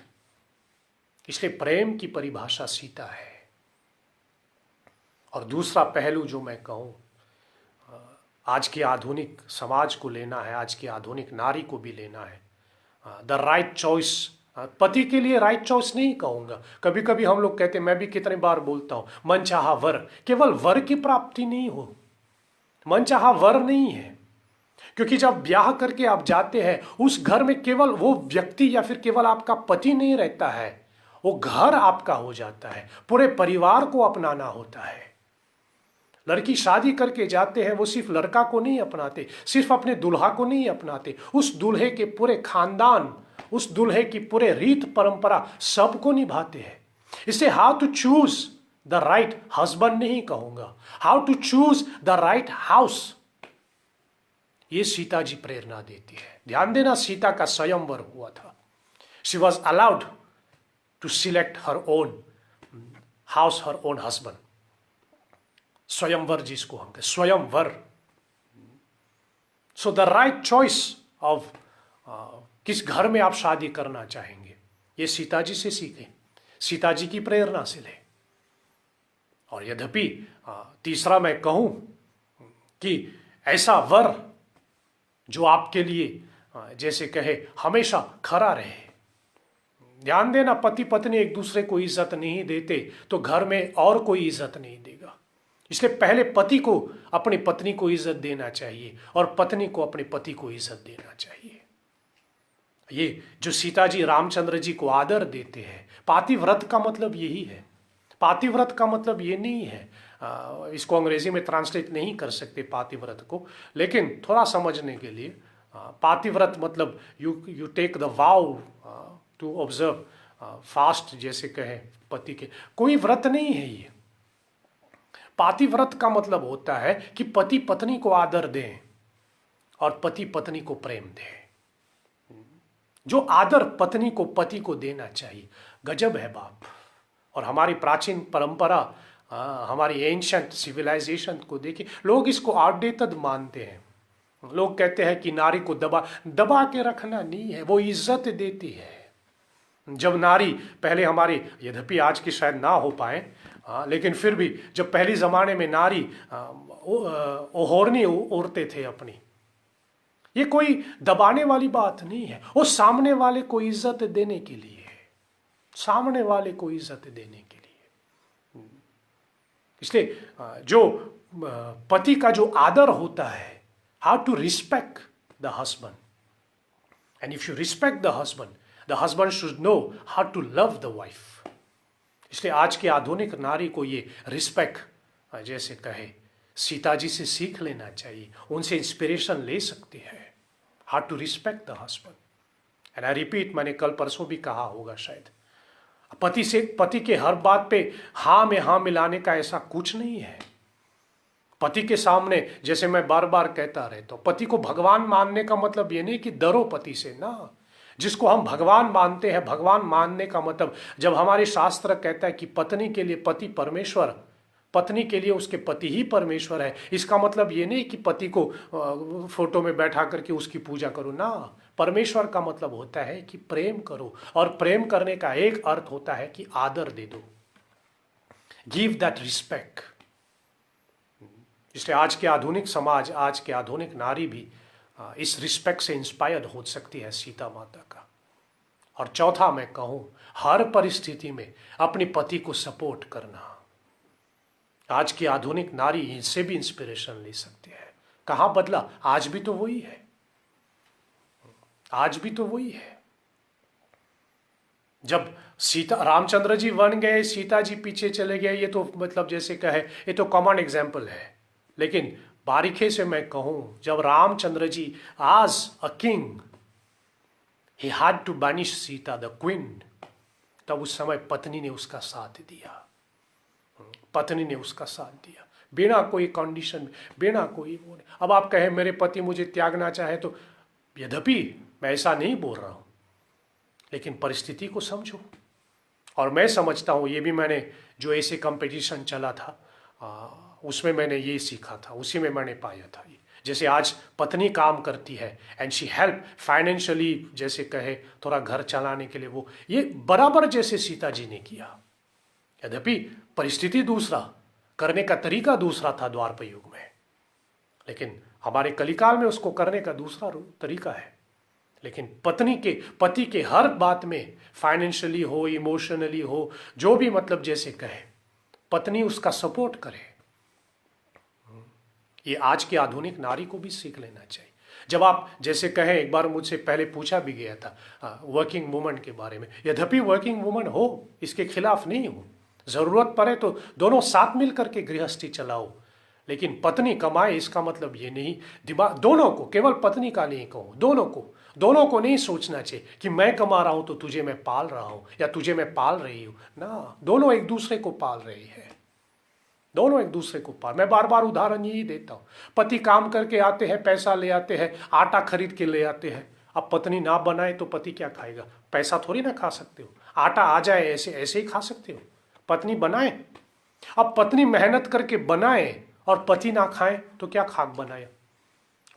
इसलिए प्रेम की परिभाषा सीता है। और दूसरा पहलू जो मैं कहूँ, आज की आधुनिक समाज को लेना है, आज की आधुनिक नारी को भी लेना है, द राइट चॉइस। पति के लिए राइट चॉइस नहीं कहूँगा, कभी कभी हम लोग कहते हैं, मैं भी कितने बार बोलता हूँ, मनचाहा वर। केवल वर की प्राप्ति नहीं हो, मनचाहा वर नहीं है, क्योंकि जब ब्याह करके आप जाते हैं, उस घर में केवल वो व्यक्ति या फिर केवल आपका पति नहीं रहता है, वो घर आपका हो जाता है, पूरे परिवार को अपनाना होता है। लड़की शादी करके जाते हैं, वो सिर्फ लड़का को नहीं अपनाते, सिर्फ अपने दुल्हा को नहीं अपनाते, उस दूल्हे के पूरे खानदान, उस दूल्हे की पूरे रीत परंपरा सबको निभाते हैं। इससे how to choose the right husband नहीं कहूंगा, how to choose the right house, ये सीता जी प्रेरणा देती है। ध्यान देना, सीता का स्वयंवर हुआ था, she was allowed to select her own house, her own husband. स्वयंवर जिसको हम कहते, स्वयंवर। So the right choice of किस घर में आप शादी करना चाहेंगे, ये सीता जी से सीखें, सीता जी की प्रेरणा से लें। और यद्यपि तीसरा मैं कहूं कि ऐसा वर जो आपके लिए जैसे कहे हमेशा खरा रहे। ध्यान देना, पति पत्नी एक दूसरे को इज्जत नहीं देते तो घर में और कोई इज्जत नहीं देगा। इसलिए पहले पति को अपनी पत्नी को इज्जत देना चाहिए और पत्नी को अपने पति को इज्जत देना चाहिए। ये जो सीता जी रामचंद्र जी को आदर देते हैं, पातिव्रत का मतलब यही है। पातिव्रत का मतलब ये नहीं है, इसको अंग्रेजी में ट्रांसलेट नहीं कर सकते पातिव्रत को, लेकिन थोड़ा समझने के लिए पातिव्रत मतलब you take the vow to observe fast, जैसे कहे पति के। कोई व्रत नहीं है ये। पातिव्रत का मतलब होता है कि पति पत्नी को आदर दें और पति पत्नी को प्रेम दें। जो आदर पत्नी को पति को देना चाहिए, गजब है बाप। और हमारी प्राचीन परंपरा, हमारी एंशंट सिविलाइजेशन को देखिए, लोग इसको आउटडेटेड मानते हैं। लोग कहते हैं कि नारी को दबा दबा के रखना नहीं है, वो इज्जत देती है। जब नारी पहले हमारी, यद्यपि आज की शायद ना हो पाए, लेकिन फिर भी जब पहले जमाने में नारी ओढ़नी ओढ़ते थे अपनी, ये कोई दबाने वाली बात नहीं है, वो सामने वाले को इज्जत देने के लिए, सामने वाले को इज्जत देने के लिए। इसलिए जो पति का जो आदर होता है, how to respect the husband, and if you respect the husband should know how to love the wife. इसलिए आज के आधुनिक नारी को ये रिस्पेक्ट जैसे कहे सीता जी से सीख लेना चाहिए, उनसे इंस्पिरेशन ले सकते हैं, how to respect the husband. And I repeat, मैंने कल परसों भी कहा होगा शायद, पति के हर बात पे हाँ में हाँ मिलाने का ऐसा कुछ नहीं है। पति के सामने, जैसे मैं बार बार कहता रहता हूं, पति को भगवान मानने का मतलब ये नहीं कि डरो पति से ना। जिसको हम भगवान मानते हैं, भगवान मानने का मतलब, जब हमारे शास्त्र कहता है कि पत्नी के लिए पति परमेश्वर, पत्नी के लिए उसके पति ही परमेश्वर है, इसका मतलब ये नहीं कि पति को फोटो में बैठा करके उसकी पूजा करो ना। परमेश्वर का मतलब होता है कि प्रेम करो, और प्रेम करने का एक अर्थ होता है कि आदर दे दो, गिव दैट रिस्पेक्ट। इसलिए आज के आधुनिक समाज, आज के आधुनिक नारी भी इस रिस्पेक्ट से इंस्पायर्ड हो सकती है सीता माता का। और चौथा मैं कहूं, हर परिस्थिति में अपने पति को सपोर्ट करना। आज की आधुनिक नारी इनसे भी इंस्पिरेशन ले सकती है। कहां बदला? आज भी तो वही है, आज भी तो वही है। जब रामचंद्र जी वन गए, सीता जी पीछे चले गए, ये तो मतलब जैसे कहे, ये तो कॉमन एग्जाम्पल है। लेकिन बारीकी से मैं कहूं, जब Ramchandra ji as a king, he had to banish Sita the queen, तब उस समय पत्नी ने उसका साथ दिया, पत्नी ने उसका साथ दिया, बिना कोई कंडीशन, बिना कोई वो नहीं। अब आप कहें मेरे पति मुझे त्यागना चाहे तो, यद्यपि मैं ऐसा नहीं बोल रहा हूं, लेकिन परिस्थिति को समझो। और मैं समझता हूं, ये भी मैंने जो ऐसे कंपटीशन चला था उसमें मैंने ये सीखा था, उसी में मैंने पाया था। जैसे आज पत्नी काम करती है एंड शी हेल्प फाइनेंशियली, जैसे कहे थोड़ा घर चलाने के लिए, वो ये बराबर जैसे सीता जी ने किया। यद्यपि परिस्थिति दूसरा, करने का तरीका दूसरा था द्वापर युग में, लेकिन हमारे कलिकाल में उसको करने का दूसरा तरीका है। लेकिन पति के हर बात में, फाइनेंशियली हो, इमोशनली हो, जो भी मतलब जैसे कहे, पत्नी उसका सपोर्ट करे। ये आज की आधुनिक नारी को भी सीख लेना चाहिए। जब आप जैसे कहें, एक बार मुझसे पहले पूछा भी गया था वर्किंग वुमन के बारे में, यद्यपि वर्किंग वुमन हो, इसके खिलाफ नहीं हूं, जरूरत पड़े तो दोनों साथ मिल करके गृहस्थी चलाओ, लेकिन पत्नी कमाए इसका मतलब ये नहीं, दिमाग दोनों को, केवल पत्नी का नहीं कहूं, दोनों को नहीं सोचना चाहिए कि मैं कमा रहा हूं तो तुझे मैं पाल रहा हूं या तुझे मैं पाल रही हूं ना। दोनों एक दूसरे को पाल रही है, दोनों एक दूसरे को पाल। मैं बार बार उदाहरण यही देता हूं, पति काम करके आते हैं, पैसा ले आते हैं, आटा खरीद के ले आते हैं। अब पत्नी ना बनाए तो पति क्या खाएगा? पैसा थोड़ी ना खा सकते हो, आटा आ जाए ऐसे ऐसे ही खा सकते हो। पत्नी बनाए, अब पत्नी मेहनत करके बनाए और पति ना खाए तो क्या खाक बनाए।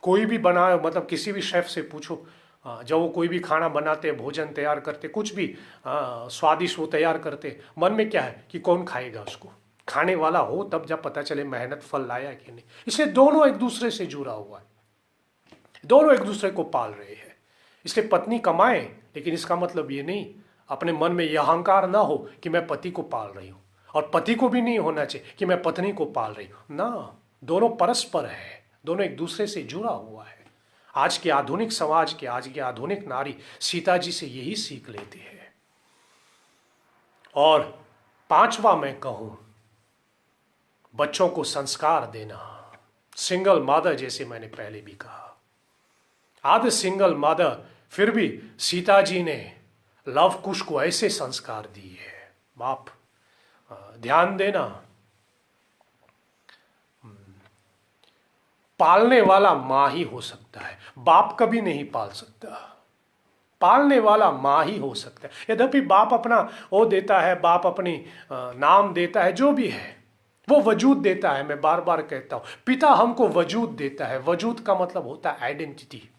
कोई भी बनाए, मतलब किसी भी शेफ से पूछो, जब वो कोई भी खाना बनाते, भोजन तैयार करते, कुछ भी स्वादिष्ट वो तैयार करते, मन में क्या है कि कौन खाएगा उसको। खाने वाला हो तब जब पता चले मेहनत फल लाया कि नहीं। इसलिए दोनों एक दूसरे से जुड़ा हुआ है, दोनों एक दूसरे को पाल रहे हैं। इसलिए पत्नी कमाए, लेकिन इसका मतलब ये नहीं, अपने मन में यह अहंकार ना हो कि मैं पति को पाल रही हूं, और पति को भी नहीं होना चाहिए कि मैं पत्नी को पाल रही हूं ना। दोनों परस्पर है, दोनों एक दूसरे से जुड़ा हुआ है। आज के आधुनिक समाज के, आज के आधुनिक नारी सीता जी से यही सीख लेती है। और पांचवा मैं कहूं, बच्चों को संस्कार देना। सिंगल मदर, जैसे मैंने पहले भी कहा, आध सिंगल मदर, फिर भी सीता जी ने लव कुश को ऐसे संस्कार दिए। बाप ध्यान देना, पालने वाला मां ही हो सकता है, बाप कभी नहीं पाल सकता। पालने वाला मां ही हो सकता है। यद्यपि बाप अपना वो देता है, बाप अपनी नाम देता है, जो भी है वो वजूद देता है। मैं बार बार कहता हूं, पिता हमको वजूद देता है। वजूद का मतलब होता है आइडेंटिटी।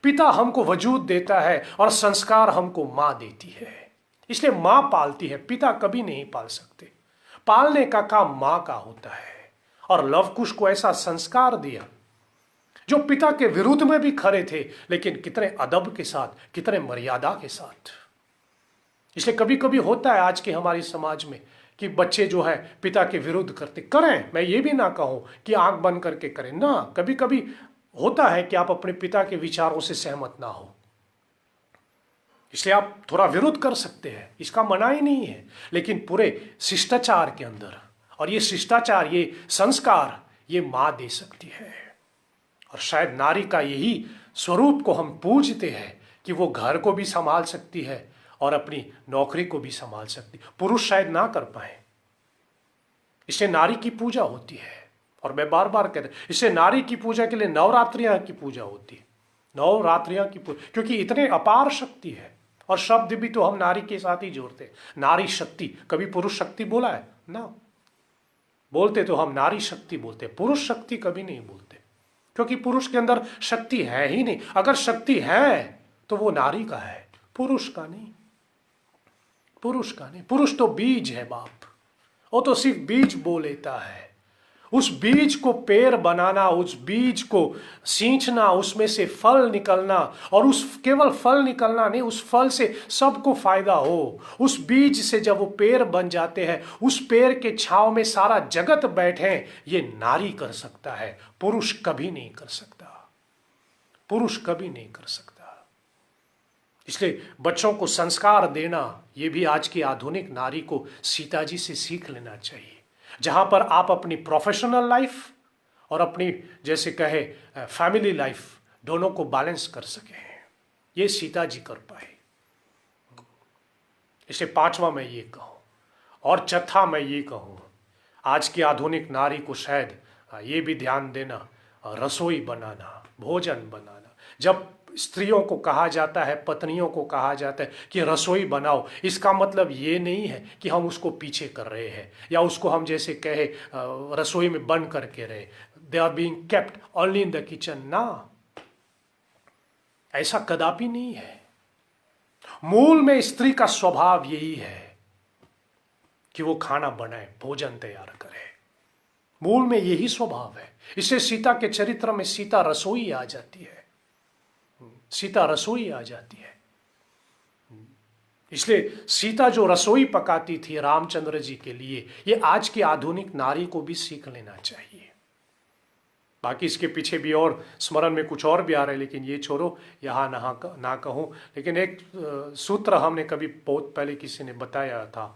पिता हमको वजूद देता है और संस्कार हमको मां देती है। इसलिए मां पालती है, पिता कभी नहीं पाल सकते। पालने का काम मां का होता है। और लव कुश को ऐसा संस्कार दिया जो पिता के विरुद्ध में भी खड़े थे, लेकिन कितने अदब के साथ, कितने मर्यादा के साथ। इसलिए कभी कभी होता है आज के हमारे समाज में कि बच्चे जो है पिता के विरुद्ध करते, करें, मैं ये भी ना कहूं कि आंख बंद करके करें ना। कभी कभी होता है कि आप अपने पिता के विचारों से सहमत ना हो, इसलिए आप थोड़ा विरोध कर सकते हैं, इसका मना ही नहीं है, लेकिन पूरे शिष्टाचार के अंदर। और ये शिष्टाचार, ये संस्कार, ये मां दे सकती है। और शायद नारी का यही स्वरूप को हम पूजते हैं कि वो घर को भी संभाल सकती है और अपनी नौकरी को भी संभाल सकती है। पुरुष शायद ना कर पाए, इससे नारी की पूजा होती है। और मैं बार बार कहता हूं, इससे नारी की पूजा के लिए नवरात्रियां की पूजा होती है। नवरात्रियां की पूजा, क्योंकि इतने अपार शक्ति है। और शब्द भी तो हम नारी के साथ ही जोड़ते हैं, नारी शक्ति। कभी पुरुष शक्ति बोला है ना? बोलते तो हम नारी शक्ति बोलते हैं, पुरुष शक्ति कभी नहीं बोलते, क्योंकि पुरुष के अंदर शक्ति है ही नहीं। अगर शक्ति है तो वो नारी का है, पुरुष का नहीं। पुरुष का नहीं, पुरुष तो बीज है बाप, वो तो सिर्फ बीज बो लेता है। उस बीज को पेड़ बनाना, उस बीज को सींचना, उसमें से फल निकलना, और उस केवल फल निकलना नहीं, उस फल से सबको फायदा हो। उस बीज से जब वो पेड़ बन जाते हैं, उस पेड़ के छांव में सारा जगत बैठे, ये नारी कर सकता है, पुरुष कभी नहीं कर सकता। पुरुष कभी नहीं कर सकता। इसलिए बच्चों को संस्कार देना, ये भी आज की आधुनिक नारी को सीता जी से सीख लेना चाहिए। जहां पर आप अपनी प्रोफेशनल लाइफ और अपनी, जैसे कहे, फैमिली लाइफ, दोनों को बैलेंस कर सके, ये सीता जी कर पाए। इसे पांचवा मैं ये कहूं। और चौथा मैं ये कहूं, आज की आधुनिक नारी को शायद ये भी ध्यान देना, रसोई बनाना, भोजन बनाना। जब स्त्रियों को कहा जाता है, पत्नियों को कहा जाता है कि रसोई बनाओ, इसका मतलब ये नहीं है कि हम उसको पीछे कर रहे हैं, या उसको हम जैसे कहे रसोई में बंद करके रहे, they are being kept only in the kitchen ना। ऐसा कदापि नहीं है। मूल में स्त्री का स्वभाव यही है कि वो खाना बनाए, भोजन तैयार करे। मूल में यही स्वभाव है। इससे सीता के चरित्र में सीता रसोई आ जाती है, सीता रसोई आ जाती है। इसलिए सीता जो रसोई पकाती थी रामचंद्र जी के लिए, ये आज की आधुनिक नारी को भी सीख लेना चाहिए। बाकी इसके पीछे भी और स्मरण में कुछ और भी आ रहा है, लेकिन ये छोड़ो, यहाँ ना कहूँ। लेकिन एक सूत्र हमने कभी बहुत पहले किसी ने बताया था,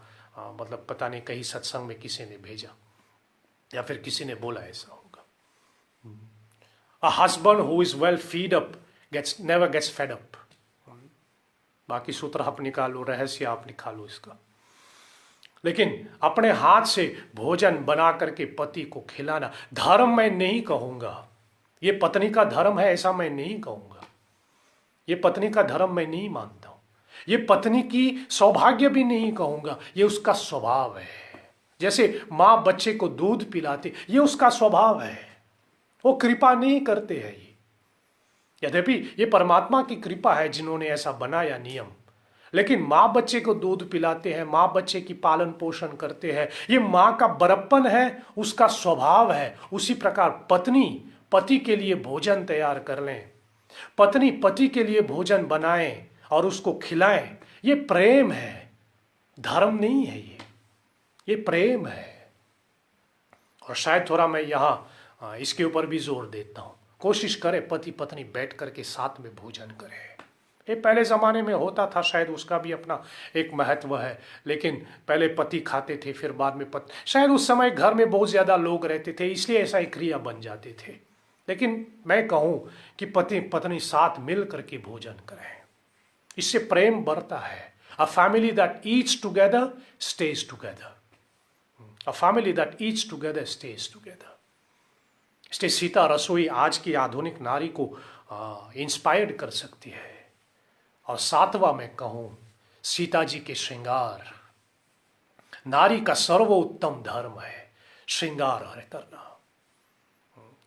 मतलब पता नहीं कहीं सत्संग में किसी ने भेजा या फिर किसी ने बोला, ऐसा होगा, a husband who is well feed up never gets fed up। बाकी सूत्र आप निकालो, रहस्य आप निकालो इसका। लेकिन अपने हाथ से भोजन बना करके पति को खिलाना, धर्म मैं नहीं कहूंगा, ये पत्नी का धर्म है ऐसा मैं नहीं कहूंगा, ये पत्नी का धर्म मैं नहीं मानता हूं, ये पत्नी की सौभाग्य भी नहीं कहूंगा, ये उसका स्वभाव है। जैसे माँ बच्चे को दूध पिलाती, ये उसका स्वभाव है। वो कृपा नहीं करते हैं ये, यद्यपि ये परमात्मा की कृपा है जिन्होंने ऐसा बनाया नियम। लेकिन माँ बच्चे को दूध पिलाते हैं, माँ बच्चे की पालन पोषण करते हैं, ये माँ का बड़प्पन है, उसका स्वभाव है। उसी प्रकार पत्नी पति के लिए भोजन तैयार कर लें, पत्नी पति के लिए भोजन बनाएं और उसको खिलाएं, ये प्रेम है, धर्म नहीं है ये प्रेम है। और शायद थोड़ा मैं यहाँ इसके ऊपर भी जोर देता हूँ, कोशिश करें पति पत्नी बैठ करके साथ में भोजन करें। ये पहले ज़माने में होता था, शायद उसका भी अपना एक महत्व है, लेकिन पहले पति खाते थे, फिर बाद में पत्नी। शायद उस समय घर में बहुत ज़्यादा लोग रहते थे, इसलिए ऐसा एक क्रिया बन जाते थे। लेकिन मैं कहूँ कि पति पत्नी साथ मिल करके भोजन करें, इससे प्रेम बढ़ता है। A family that eats together stage together, a family that eats together stage together. इसलिए सीता रसोई आज की आधुनिक नारी को इंस्पायर्ड कर सकती है। और सातवां मैं कहूं, सीता जी के श्रृंगार, नारी का सर्वोत्तम धर्म है श्रृंगार करना।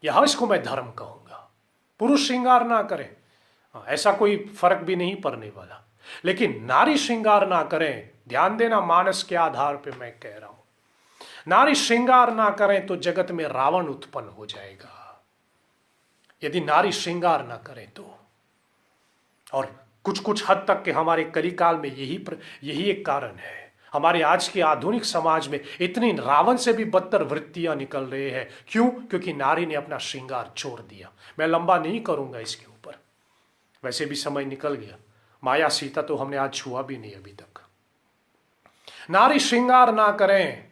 यह इसको मैं धर्म कहूंगा। पुरुष श्रृंगार ना करें, ऐसा कोई फर्क भी नहीं पड़ने वाला, लेकिन नारी श्रृंगार ना करें, ध्यान देना मानस के आधार पे मैं कह रहा हूं, नारी श्रृंगार ना करें तो जगत में रावण उत्पन्न हो जाएगा, यदि नारी श्रृंगार ना करें तो। और कुछ कुछ हद तक के हमारे कलिकाल में यही एक कारण है। हमारे आज के आधुनिक समाज में इतनी रावण से भी बदतर वृत्तियां निकल रही है। क्यों? क्योंकि नारी ने अपना श्रृंगार छोड़ दिया। मैं लंबा नहीं करूंगा इसके ऊपर, वैसे भी समय निकल गया। माया सीता तो हमने आज छुआ भी नहीं अभी तक। नारी श्रृंगार ना करें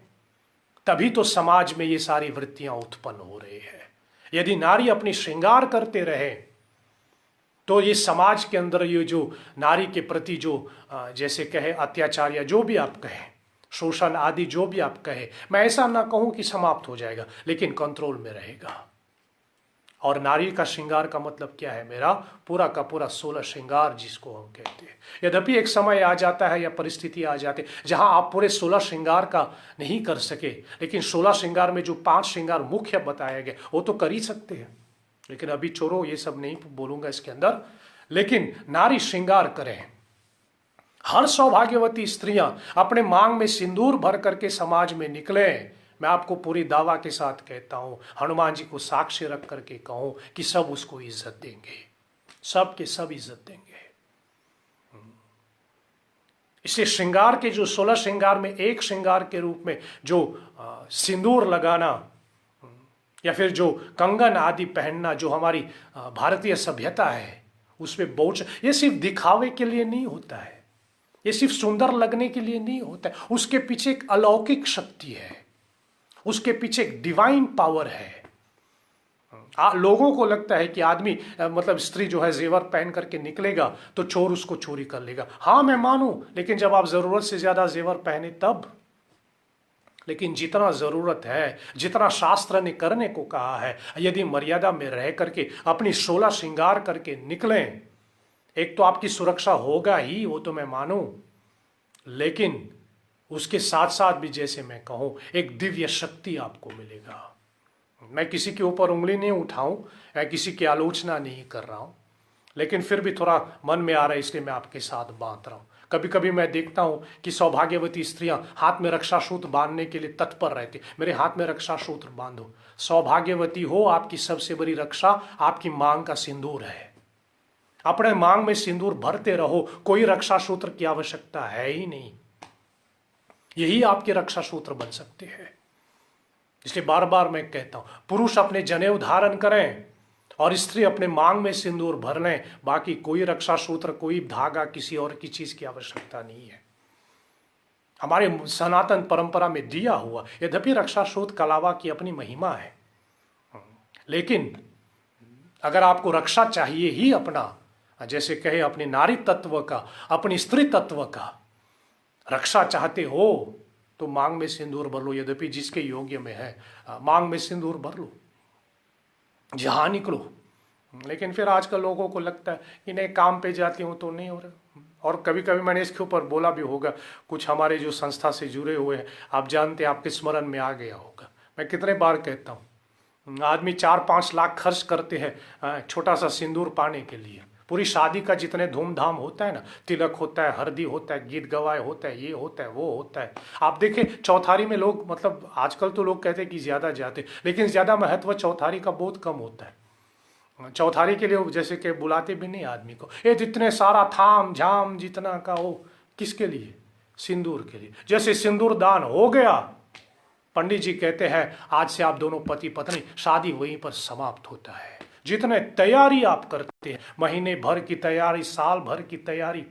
तभी तो समाज में ये सारी वृत्तियां उत्पन्न हो रही है। यदि नारी अपनी श्रृंगार करते रहे तो ये समाज के अंदर ये जो नारी के प्रति जो जैसे कहे अत्याचार या जो भी आप कहें, शोषण आदि जो भी आप कहें, मैं ऐसा ना कहूं कि समाप्त हो जाएगा, लेकिन कंट्रोल में रहेगा। और नारी का श्रृंगार का मतलब क्या है? मेरा पूरा का पूरा 16 श्रृंगार जिसको हम कहते हैं। यद्यपि एक समय आ जाता है या परिस्थिति आ जाती है जहां आप पूरे 16 श्रृंगार का नहीं कर सके, लेकिन 16 श्रृंगार में जो 5 श्रृंगार मुख्य बताए गए वो तो कर ही सकते हैं। लेकिन अभी छोड़ो, ये सब नहीं बोलूंगा इसके अंदर। लेकिन नारी श्रृंगार करें। हर सौभाग्यवती स्त्रियां अपने मांग में सिंदूर भर करके समाज में निकले। मैं आपको पूरी दावा के साथ कहता हूं, हनुमान जी को साक्षी रख करके कहूं कि सब उसको इज्जत देंगे, सब के सब इज्जत देंगे। इसलिए श्रृंगार के जो 16 श्रृंगार में एक श्रृंगार के रूप में जो सिंदूर लगाना या फिर जो कंगन आदि पहनना, जो हमारी भारतीय सभ्यता है उसमें बहुत, ये सिर्फ दिखावे के लिए नहीं होता है, ये सिर्फ सुंदर लगने के लिए नहीं होता है। उसके पीछे एक अलौकिक शक्ति है, उसके पीछे एक डिवाइन पावर है। लोगों को लगता है कि आदमी मतलब स्त्री जो है जेवर पहन करके निकलेगा तो चोर उसको चोरी कर लेगा। हाँ मैं मानूं, लेकिन जब आप जरूरत से ज्यादा जेवर पहने तब। लेकिन जितना जरूरत है, जितना शास्त्र ने करने को कहा है, यदि मर्यादा में रह करके अपनी 16 श्रृंगार करके निकलें, एक तो आपकी सुरक्षा होगा ही, वो तो मैं मानूं, लेकिन उसके साथ साथ भी जैसे मैं कहूं एक दिव्य शक्ति आपको मिलेगा। मैं किसी के ऊपर उंगली नहीं उठाऊं, मैं किसी की आलोचना नहीं कर रहा हूं, लेकिन फिर भी थोड़ा मन में आ रहा है इसलिए मैं आपके साथ बांट रहा हूं। कभी कभी मैं देखता हूं कि सौभाग्यवती स्त्रियां हाथ में रक्षा सूत्र बांधने के लिए तत्पर रहती। मेरे हाथ में रक्षा सूत्र बांधो। सौभाग्यवती हो, आपकी सबसे बड़ी रक्षा आपकी मांग का सिंदूर है। अपने मांग में सिंदूर भरते रहो, कोई रक्षा सूत्र की आवश्यकता है ही नहीं, यही आपके रक्षा सूत्र बन सकते हैं। इसलिए बार बार मैं कहता हूं, पुरुष अपने जनेऊ धारण करें और स्त्री अपने मांग में सिंदूर भर लें, बाकी कोई रक्षा सूत्र, कोई धागा, किसी और की चीज की आवश्यकता नहीं है। हमारे सनातन परंपरा में दिया हुआ, यद्यपि रक्षा सूत्र कलावा की अपनी महिमा है, लेकिन अगर आपको रक्षा चाहिए ही अपना, जैसे कहे अपने नारी तत्व का, अपनी स्त्री तत्व का रक्षा चाहते हो तो मांग में सिंदूर भर लो। यद्यपि जिसके योग्य में है मांग में सिंदूर भर लो, जहां निकलो। लेकिन फिर आजकल लोगों को लगता है कि नहीं, काम पे जाती हूं तो नहीं हो रहा, और कभी कभी मैंने इसके ऊपर बोला भी होगा, कुछ हमारे जो संस्था से जुड़े हुए हैं, आप जानते हैं, आपके स्मरण में आ गया होगा। मैं कितने बार कहता हूँ, आदमी 4-5 लाख खर्च करते हैं छोटा सा सिंदूर पाने के लिए। पूरी शादी का जितने धूमधाम होता है ना, तिलक होता है, हल्दी होता है, गीत गवाए होता है, ये होता है, वो होता है। आप देखें चौथारी में लोग, मतलब आजकल तो लोग कहते हैं कि ज़्यादा जाते, लेकिन ज़्यादा महत्व चौथारी का बहुत कम होता है। चौथारी के लिए जैसे कि बुलाते भी नहीं आदमी को, ये जितने सारा थाम झाम जितना का हो, किसके लिए? सिंदूर के लिए। जैसे सिंदूर दान हो गया, पंडित जी कहते हैं आज से आप दोनों पति पत्नी, शादी वहीं पर समाप्त होता है। जितने तैयारी आप करते हैं, महीने भर की तैयारी, साल भर की तैयारी,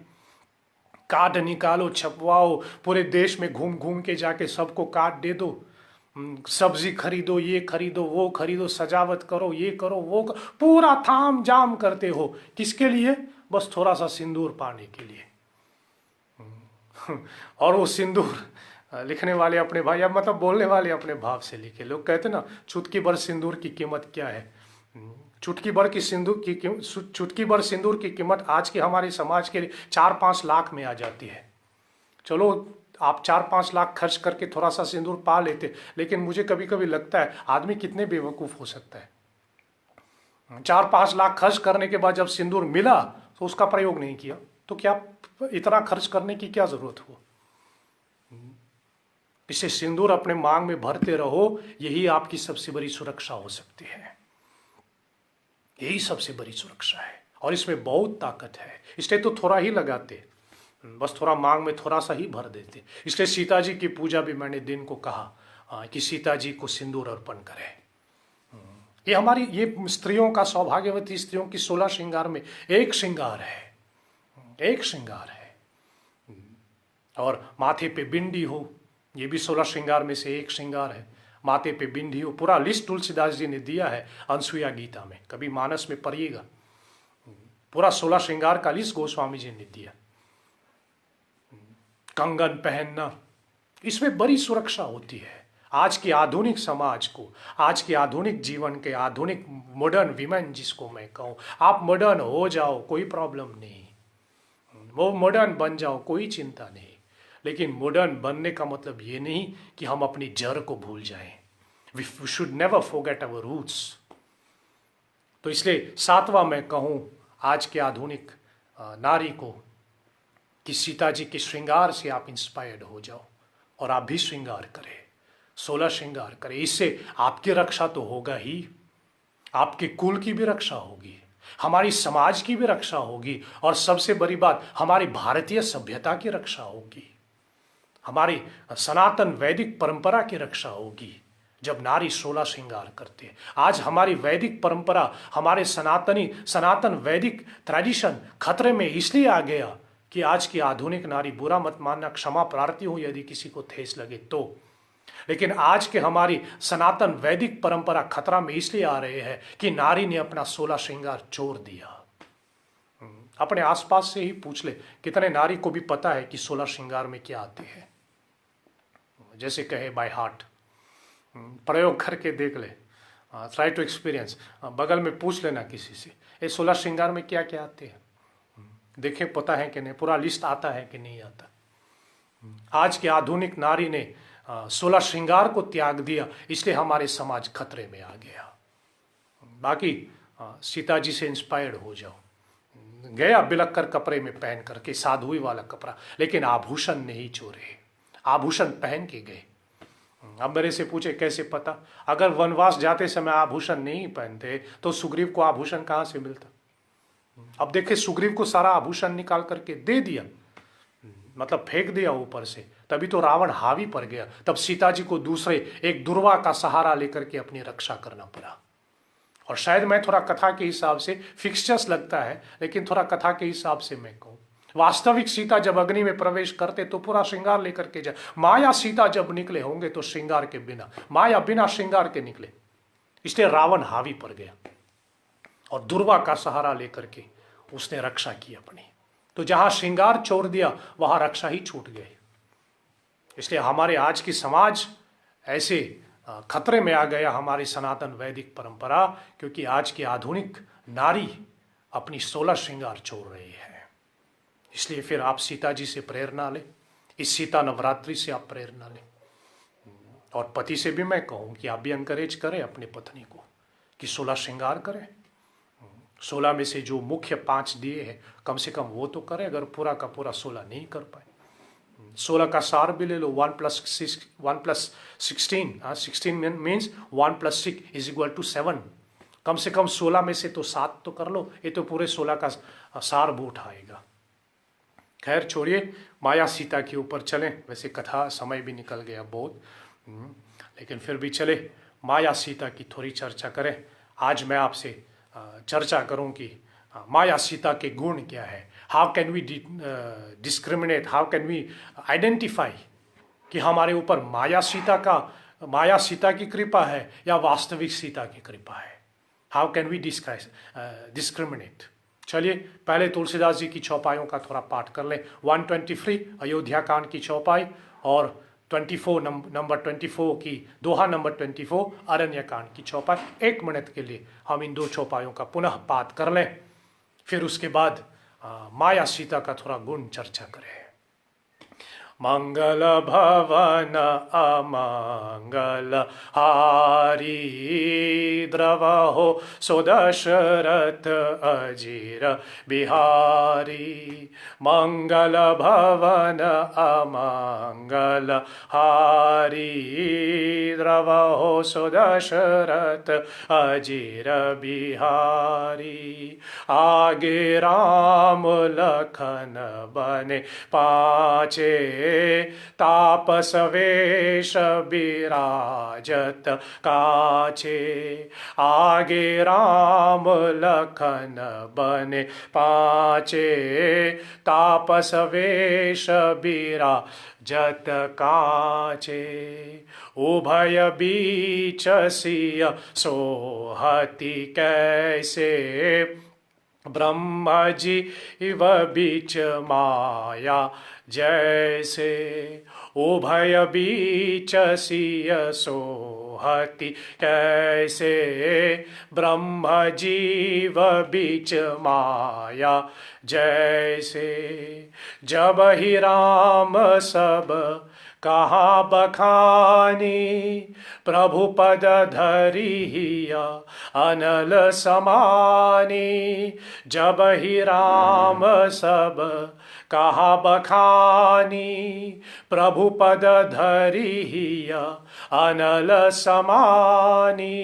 कार्ड निकालो, छपवाओ, पूरे देश में घूम घूम के जाके सबको कार्ड दे दो, सब्जी खरीदो, ये खरीदो, वो खरीदो, सजावट करो, ये करो, वो करो, पूरा थाम जाम करते हो, किसके लिए? बस थोड़ा सा सिंदूर पाने के लिए। और वो सिंदूर लिखने वाले अपने भाई, अब मतलब बोलने वाले अपने भाव से लिखे। लोग कहते ना, चुटकी भर सिंदूर की कीमत क्या है? चुटकी भर सिंदूर की कीमत आज के हमारे समाज के 4-5 लाख में आ जाती है। चलो आप 4-5 लाख खर्च करके थोड़ा सा सिंदूर पा लेते, लेकिन मुझे कभी कभी लगता है आदमी कितने बेवकूफ़ हो सकता है। 4-5 लाख खर्च करने के बाद जब सिंदूर मिला तो उसका प्रयोग नहीं किया, तो क्या इतना खर्च करने की क्या जरूरत हो? इसे सिंदूर अपने मांग में भरते रहो, यही आपकी सबसे बड़ी सुरक्षा हो सकती है। यही सबसे बड़ी सुरक्षा है, और इसमें बहुत ताकत है। इसलिए तो थोड़ा ही लगाते, बस थोड़ा मांग में थोड़ा सा ही भर देते। इसलिए सीता जी की पूजा भी मैंने दिन को कहा कि सीता जी को सिंदूर अर्पण करें। ये हमारी, ये स्त्रियों का, सौभाग्यवती स्त्रियों की 16 श्रृंगार में एक श्रृंगार है, एक श्रृंगार है। और माथे पे बिंदी हो, ये भी 16 श्रृंगार में से एक श्रृंगार है। माथे पे बिंदी हो, पूरा लिस्ट तुलसीदास जी ने दिया है अनसुया गीता में, कभी मानस में पढ़िएगा, पूरा 16 श्रृंगार का लिस्ट गोस्वामी जी ने दिया। कंगन पहनना, इसमें बड़ी सुरक्षा होती है। आज के आधुनिक समाज को, आज के आधुनिक जीवन के, आधुनिक मॉडर्न विमेन जिसको मैं कहूँ, आप मॉडर्न हो जाओ कोई प्रॉब्लम नहीं, वो मॉडर्न बन जाओ कोई चिंता नहीं, लेकिन मॉडर्न बनने का मतलब ये नहीं कि हम अपनी जड़ को भूल जाएं। We should never forget our roots. तो इसलिए 7वां मैं कहूँ आज के आधुनिक नारी को कि सीता जी के श्रृंगार से आप इंस्पायर्ड हो जाओ और आप भी श्रृंगार करें, 16 श्रृंगार करें। इससे आपकी रक्षा तो होगा ही, आपके कुल की भी रक्षा होगी, हमारी समाज की भी रक्षा होगी, और सबसे बड़ी बात, हमारी भारतीय सभ्यता की रक्षा होगी, हमारी सनातन वैदिक परंपरा की रक्षा होगी जब नारी 16 श्रृंगार करते हैं। आज हमारी वैदिक परंपरा, हमारे सनातन वैदिक ट्रेडिशन खतरे में इसलिए आ गया कि आज की आधुनिक नारी, बुरा मत मानना, क्षमा प्रार्थी हूं यदि किसी को ठेस लगे तो, लेकिन आज के हमारी सनातन वैदिक परंपरा खतरा में इसलिए आ रहे हैं कि नारी ने अपना 16 श्रृंगार छोड़ दिया। अपने आसपास से ही पूछ ले, कितने नारी को भी पता है कि 16 श्रृंगार में क्या आते हैं? जैसे कहे बाय हार्ट, प्रयोग करके देख ले, ट्राई टू एक्सपीरियंस। बगल में पूछ लेना किसी से, ये 16 श्रृंगार में क्या क्या आते हैं, देखें पता है कि नहीं, पूरा लिस्ट आता है कि नहीं आता। आज के आधुनिक नारी ने 16 श्रृंगार को त्याग दिया, इसलिए हमारे समाज खतरे में आ गया। बाकी सीता जी से इंस्पायर्ड हो जाओ। गया बिलक कर कपड़े में पहन करके, साधुई वाला कपड़ा, लेकिन आभूषण नहीं चोरे, आभूषण पहन के गए। अब मेरे से पूछे कैसे पता? अगर वनवास जाते समय आभूषण नहीं पहनते तो सुग्रीव को आभूषण कहाँ से मिलता? अब देखे, सुग्रीव को सारा आभूषण निकाल करके दे दिया, मतलब फेंक दिया ऊपर से, तभी तो रावण हावी पड़ गया। तब सीता जी को दूसरे एक दुर्वा का सहारा लेकर के अपनी रक्षा करना पड़ा। और शायद मैं थोड़ा कथा के हिसाब से, फिक्सचर्स लगता है, लेकिन थोड़ा कथा के हिसाब से मैं कहूँ, वास्तविक सीता जब अग्नि में प्रवेश करते तो पूरा श्रृंगार लेकर के जाए। माया सीता जब निकले होंगे तो श्रृंगार के बिना, माया बिना श्रृंगार के निकले, इसलिए रावण हावी पड़ गया और दुर्वा का सहारा लेकर के उसने रक्षा की अपनी। तो जहां श्रृंगार छोड़ दिया वहां रक्षा ही छूट गई। इसलिए हमारे आज की समाज ऐसे खतरे में आ गया, हमारी सनातन वैदिक परंपरा, क्योंकि आज की आधुनिक नारी अपनी 16 श्रृंगार छोड़ रही है। इसलिए फिर आप सीता जी से प्रेरणा लें, इस सीता नवरात्रि से आप प्रेरणा लें। और पति से भी मैं कहूँ कि आप भी एनकरेज करें अपनी पत्नी को कि 16 श्रृंगार करें। 16 में से जो मुख्य 5 दिए हैं कम से कम वो तो करें, अगर पूरा का पूरा 16 नहीं कर पाए। 16 का सार भी ले लो, 1+16, 16 मीन्स 1+6=7। कम से कम 16 में से तो 7 तो कर लो, ये तो पूरे 16 का सार भी उठाएगा। खैर छोड़िए, माया सीता के ऊपर चलें। वैसे कथा समय भी निकल गया बहुत, लेकिन फिर भी चले माया सीता की थोड़ी चर्चा करें। आज मैं आपसे चर्चा करूं कि माया सीता के गुण क्या है। How can we discriminate, how can we identify कि हमारे ऊपर माया सीता की कृपा है या वास्तविक सीता की कृपा है। How can we discriminate. चलिए पहले तुलसीदास जी की चौपाइयों का थोड़ा पाठ कर लें। 123 अयोध्या कांड की चौपाई और 24 नंबर 24 की दोहा नंबर 24 अरण्य कांड की चौपाई। 1 मिनट के लिए हम इन 2 चौपाइयों का पुनः पाठ कर लें, फिर उसके बाद माया सीता का थोड़ा गुण चर्चा करें। मंगल भवन अमंगल हारी, द्रवहो सुदशरथ अजीर बिहारी। मंगल भवन अमंगल हारी, द्रवहो सुदशरथ अजीर बिहारी। आगे राम लखन बने पाचे, तापस वेश विराजत काचे। आगे राम लखन बने पाचे, तापस वेश विराजत काचे। उभय बीच सिय सोहति कैसे, ब्रह्म जीव बीच माया जैसे। उभय बीच सिय सोहति कैसे, ब्रह्म जीव बीच माया जैसे। जब ही राम सब कहाँ बखानी, प्रभु पद धरिया अनल समानी। जब ही राम सब कहाँ बखानी, प्रभु पद धरिया अनल समानी।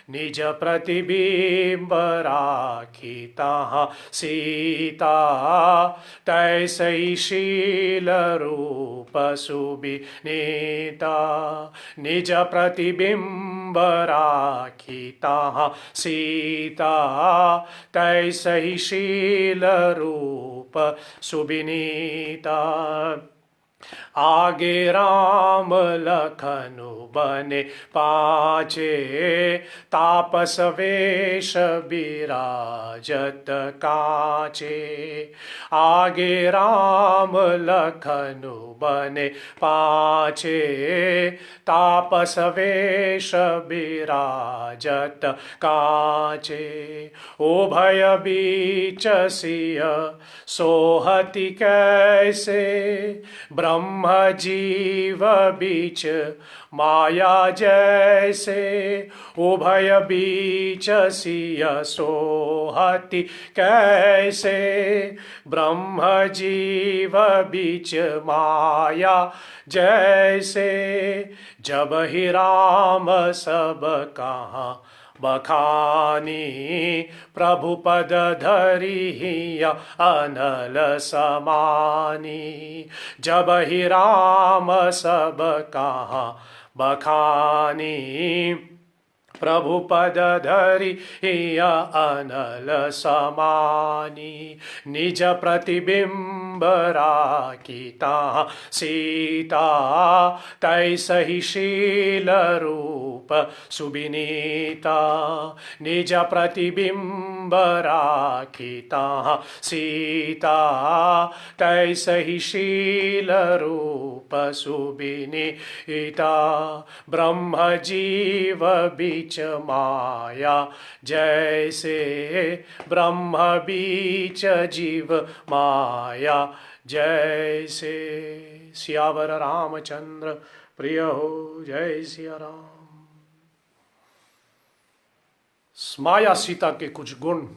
निज प्रतिबिंब राखी तहाँ सीता, तैसई शील रूप सुबिनीता। निज प्रतिबिंब राखी तहाँ सीता, तैसई शील रूप सुबिनीता। आगे राम लखनु बने पाचे, तापस वेश विराजत काचे। आगे राम लखनु बने पाचे, तापस वेश विराजत काचे। उभय बीच सिय सोहति कैसे, ब्रह्म जीव बीच माया जैसे। उभय बीच सिय सोहति कैसे, ब्रह्म जीव बीच माया जैसे। जब ही राम सब कहाँ बखानी, प्रभु पद धरिया अनल समानी। जब ही राम सब कहाँ बखानी, प्रभु पद धरिया अनल समानी। निज प्रतिबिंब राखी तहाँ सीता, तैसहि शील रूप सुबिनीता। निज प्रतिबिंब राखी तहाँ सीता, तैसहि शील रूप सुबिनीता। ब्रह्म जीव बीच बीच माया, जैसे ब्रह्म बीच जीव माया, जैसे। सियावर रामचंद्र प्रिय हो, जय सिया राम। माया सीता के कुछ गुण,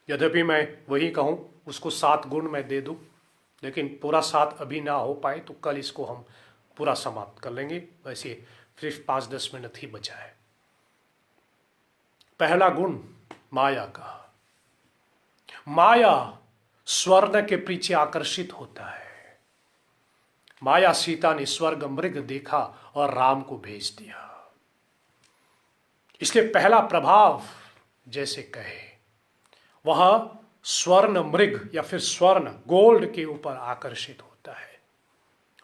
यद्यपि मैं वही कहूं उसको 7 गुण मैं दे दूं, लेकिन पूरा 7 अभी ना हो पाए तो कल इसको हम पूरा समाप्त कर लेंगे। वैसे सिर्फ 5-10 मिनट ही बचा है। पहला गुण माया का। माया स्वर्ण के पीछे आकर्षित होता है। माया सीता ने स्वर्ग मृग देखा और राम को भेज दिया। इसलिए पहला प्रभाव जैसे कहे वह स्वर्ण मृग या फिर स्वर्ण गोल्ड के ऊपर आकर्षित होता है।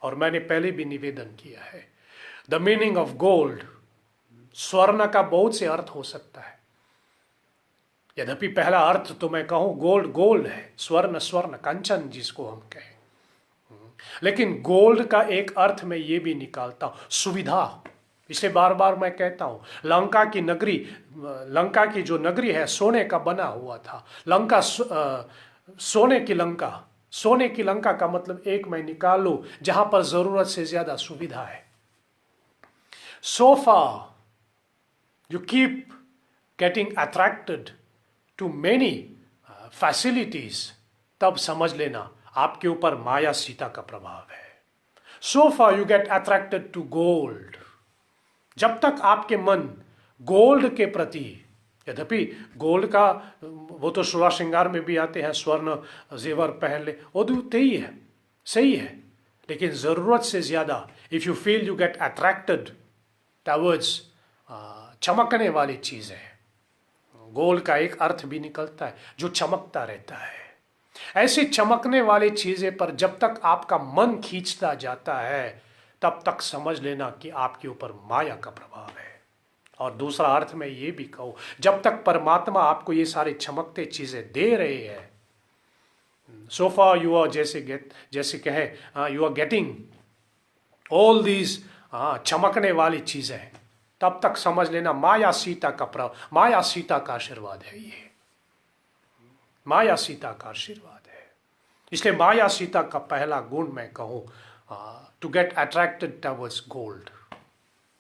और मैंने पहले भी निवेदन किया है, द मीनिंग ऑफ गोल्ड, स्वर्ण का बहुत से अर्थ हो सकता है। यद्यपि पहला अर्थ तो मैं कहूं गोल्ड गोल्ड है, स्वर्ण स्वर्ण कंचन जिसको हम कहें, लेकिन गोल्ड का एक अर्थ मैं ये भी निकालता हूं, सुविधा। इसलिए बार बार मैं कहता हूं, लंका की नगरी, लंका की जो नगरी है सोने का बना हुआ था। लंका सोने की लंका, सोने की लंका का मतलब एक मैं निकाल लूं जहां पर जरूरत से ज्यादा सुविधा है। So if you keep getting attracted to many facilities, तब समझ लेना आपके ऊपर माया सीता का प्रभाव है। So if you get attracted to gold. जब तक आपके मन गोल्ड के प्रति, यद्यपि गोल्ड का वो तो श्रृंगार श्रृंगार में भी आते हैं, स्वर्ण जेवर पहन ले, वो तो ही है, सही है, लेकिन जरूरत से ज्यादा if you feel you get attracted towards चमकने वाली चीजें, गोल्ड का एक अर्थ भी निकलता है जो चमकता रहता है। ऐसी चमकने वाली चीजें पर जब तक आपका मन खींचता जाता है तब तक समझ लेना कि आपके ऊपर माया का प्रभाव है। और दूसरा अर्थ में ये भी कहूं, जब तक परमात्मा आपको ये सारे चमकते चीजें दे रहे हैं, सोफा यू आर जैसे कहे you are getting all these चमकने वाली चीजें, तब तक समझ लेना माया सीता का प्रभाव, माया सीता का आशीर्वाद है। ये माया सीता का आशीर्वाद है। इसलिए माया सीता का पहला गुण मैं कहूं, to get attracted towards gold.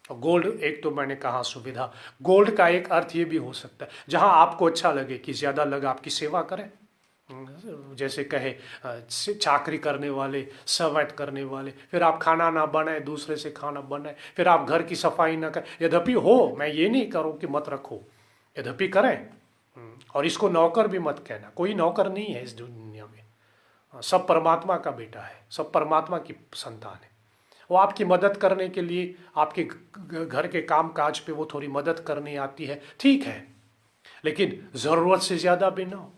और गोल्ड एक तो मैंने कहा सुविधा, गोल्ड का एक अर्थ ये भी हो सकता है जहां आपको अच्छा लगे कि ज्यादा लोग आपकी सेवा करें, जैसे कहे चाकरी करने वाले, सर्वेंट करने वाले, फिर आप खाना ना बनाए, दूसरे से खाना बनाए, फिर आप घर की सफाई ना करें। यद्यपि हो, मैं ये नहीं करूं कि मत रखो, यद्यपि करें, और इसको नौकर भी मत कहना, कोई नौकर नहीं है इस दुनिया में, सब परमात्मा का बेटा है, सब परमात्मा की संतान है। वो आपकी मदद करने के लिए, आपके घर के काम काज पे वो थोड़ी मदद करनी आती है, ठीक है, लेकिन जरूरत से ज्यादा भी ना हो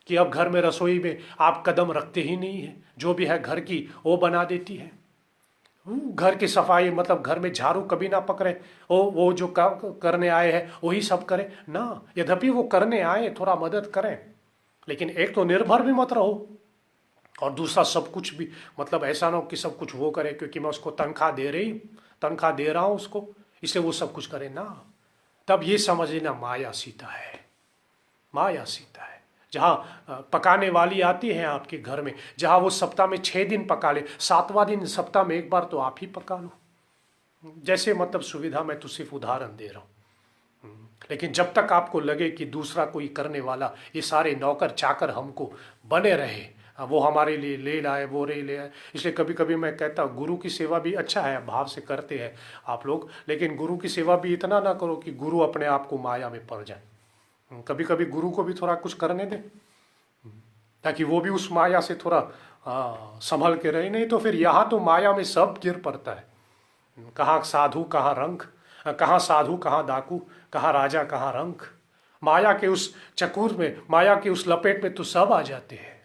कि अब घर में रसोई में आप कदम रखते ही नहीं है, जो भी है घर की वो बना देती है। घर की सफाई मतलब घर में झाड़ू कभी ना पकड़े, वो जो करने आए हैं वही सब करें ना, यद्यपि वो करने आए थोड़ा मदद करें, लेकिन एक तो निर्भर भी मत रहो, और दूसरा सब कुछ भी मतलब ऐसा ना हो कि सब कुछ वो करे क्योंकि मैं उसको तनख्वाह दे रहा हूं उसको, इसलिए वो सब कुछ करे ना। तब ये समझ लेना माया सीता है, माया सीता है। जहाँ पकाने वाली आती है आपके घर में, जहाँ वो सप्ताह में 6 दिन पका ले, 7वां दिन सप्ताह में एक बार तो आप ही पका लो, जैसे मतलब सुविधा, मैं तो सिर्फ उदाहरण दे रहा हूँ। लेकिन जब तक आपको लगे कि दूसरा कोई करने वाला, ये सारे नौकर चाकर हमको बने रहे, वो हमारे लिए ले लाए, वो ले आए, इसलिए कभी कभी मैं कहता हूँ गुरु की सेवा भी अच्छा है, भाव से करते हैं आप लोग, लेकिन गुरु की सेवा भी इतना ना करो कि गुरु अपने आप को माया में पड़ जाए। कभी कभी गुरु को भी थोड़ा कुछ करने दे, ताकि वो भी उस माया से थोड़ा संभल के रहे, नहीं तो फिर यहाँ तो माया में सब गिर पड़ता है। कहाँ साधु कहाँ रंक, कहाँ साधु कहाँ डाकू, कहाँ राजा कहाँ रंक, माया के उस चक्कर में, माया के उस लपेट में तो सब आ जाते हैं।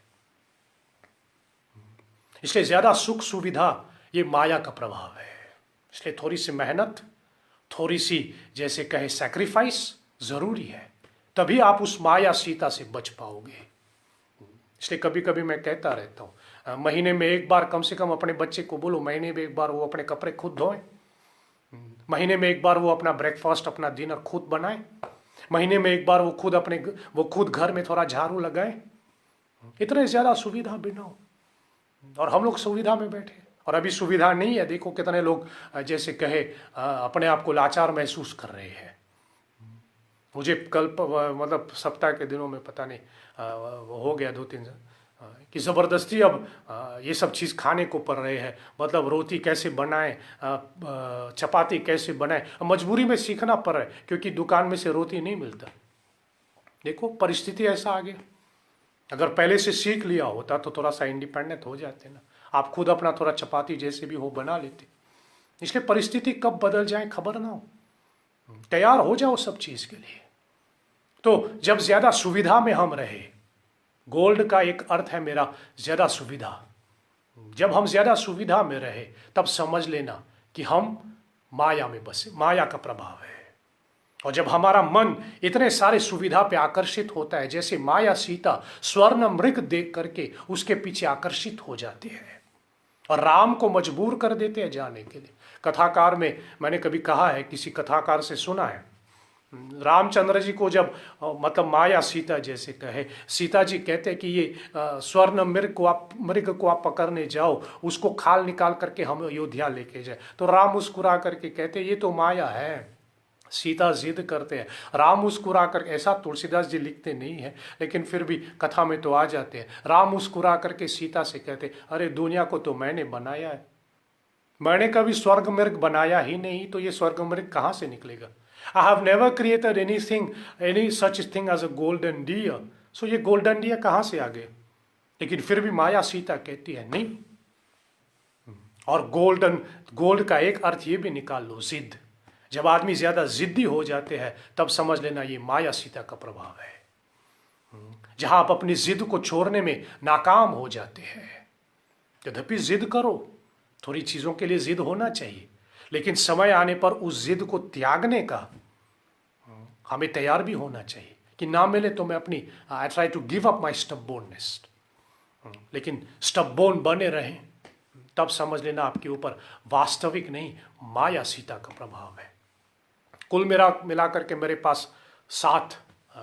इसलिए ज्यादा सुख सुविधा ये माया का प्रभाव है। इसलिए थोड़ी सी मेहनत, थोड़ी सी जैसे कहे सैक्रिफाइस जरूरी है, तभी आप उस माया सीता से बच पाओगे। इसलिए कभी कभी मैं कहता रहता हूँ, महीने में एक बार कम से कम अपने बच्चे को बोलो, महीने में एक बार वो अपने कपड़े खुद धोएं, महीने में एक बार वो अपना ब्रेकफास्ट, अपना डिनर खुद बनाए। महीने में एक बार वो खुद घर में थोड़ा झाड़ू लगाए। इतने ज्यादा सुविधा भी ना हो, और हम लोग सुविधा में बैठे। और अभी सुविधा नहीं है, देखो कितने लोग जैसे कहे अपने आप को लाचार महसूस कर रहे हैं। मुझे कल मतलब सप्ताह के दिनों में पता नहीं हो गया 2-3 दिन कि ज़बरदस्ती अब ये सब चीज़ खाने को पड़ रहे हैं। मतलब रोटी कैसे बनाएं, चपाती कैसे बनाएं, मजबूरी में सीखना पड़ रहा है क्योंकि दुकान में से रोटी नहीं मिलता। देखो परिस्थिति ऐसा आ गया। अगर पहले से सीख लिया होता तो थोड़ा सा इंडिपेंडेंट हो जाते ना, आप खुद अपना थोड़ा चपाती जैसे भी हो बना लेते। इसलिए परिस्थिति कब बदल जाए खबर ना हो, तैयार हो जाओ सब चीज़ के लिए। तो जब ज़्यादा सुविधा में हम रहे, गोल्ड का एक अर्थ है मेरा ज़्यादा सुविधा। जब हम ज़्यादा सुविधा में रहे तब समझ लेना कि हम माया में बसे, माया का प्रभाव है। और जब हमारा मन इतने सारे सुविधा पे आकर्षित होता है, जैसे माया सीता स्वर्ण मृग देख करके उसके पीछे आकर्षित हो जाती है और राम को मजबूर कर देते हैं जाने के लिए। कथाकार में मैंने कभी कहा है, किसी कथाकार से सुना है, रामचंद्र जी को जब मतलब माया सीता जैसे कहे, सीता जी कहते हैं कि ये स्वर्ण मृग को आप पकड़ने जाओ, उसको खाल निकाल करके हम अयोध्या लेके जाए। तो राम मुस्कुरा करके कहते ये तो माया है। सीता जिद करते हैं, राम मुस्कुरा करके, ऐसा तुलसीदास जी लिखते नहीं है लेकिन फिर भी कथा में तो आ जाते हैं। राम मुस्कुरा करके सीता से कहते अरे दुनिया को तो मैंने बनाया है, मैंने कभी स्वर्ग मृग बनाया ही नहीं, तो ये स्वर्ग मृग कहाँ से निकलेगा। I have never created any such thing as a golden deer. So ये golden deer कहाँ से आ गए। लेकिन फिर भी माया सीता कहती है नहीं। और गोल्ड का एक अर्थ ये भी निकाल लो, जिद। जब आदमी ज्यादा जिद्दी हो जाते हैं तब समझ लेना ये माया सीता का प्रभाव है, जहां आप अपनी जिद को छोड़ने में नाकाम हो जाते हैं। यद्यपि जिद करो, थोड़ी चीजों के लिए जिद होना चाहिए, लेकिन समय आने पर उस जिद को त्यागने का हमें तैयार भी होना चाहिए कि ना मिले तो मैं अपनी I try to give up my stubbornness, लेकिन स्टबबोर्न बने रहें, तब समझ लेना आपके ऊपर वास्तविक नहीं माया सीता का प्रभाव है। कुल मिला करके मेरे पास 7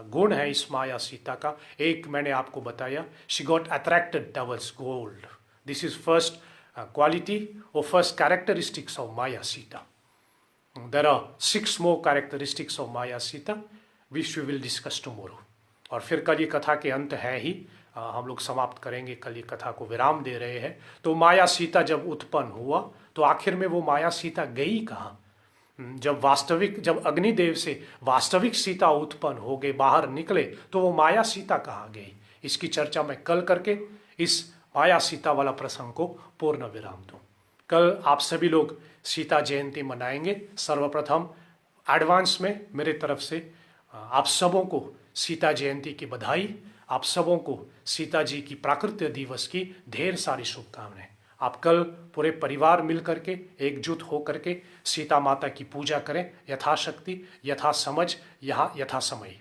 गुण है इस माया सीता का। एक मैंने आपको बताया, she got attracted towards gold. This is first quality or first characteristics of Maya Sita. There are 6 more characteristics of Maya Sita which we will discuss tomorrow. और फिर कल ये कथा के अंत है ही, हम लोग समाप्त करेंगे, कल ये कथा को विराम दे रहे हैं। तो माया सीता जब उत्पन्न हुआ तो आखिर में वो माया सीता गई कहाँ। जब अग्निदेव से वास्तविक सीता उत्पन्न हो गए, बाहर निकले, तो वो माया सीता कहाँ गई। इसकी चर्चा मैं कल करके इस माया सीता वाला प्रसंग को पूर्ण विराम दूं। कल आप सभी लोग सीता जयंती मनाएंगे। सर्वप्रथम एडवांस में मेरे तरफ से आप सबों को सीता जयंती की बधाई, आप सबों को सीता जी की प्राकृत्य दिवस की ढेर सारी शुभकामनाएं। आप कल पूरे परिवार मिल करके एकजुट हो करके सीता माता की पूजा करें, यथाशक्ति, यथा समझ, यथा समय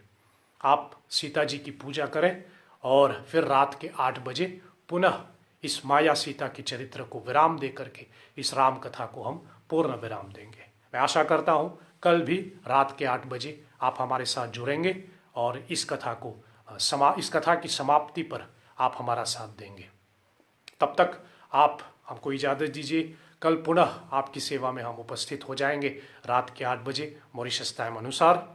आप सीता जी की पूजा करें। और फिर रात के 8 बजे पुनः इस माया सीता के चरित्र को विराम दे करके इस राम कथा को हम पूर्ण विराम देंगे। मैं आशा करता हूँ कल भी रात के 8 बजे आप हमारे साथ जुड़ेंगे और इस कथा की समाप्ति पर आप हमारा साथ देंगे। तब तक आप हमको इजाज़त दीजिए। कल पुनः आपकी सेवा में हम उपस्थित हो जाएंगे रात के 8 बजे मॉरिशस टाइम अनुसार।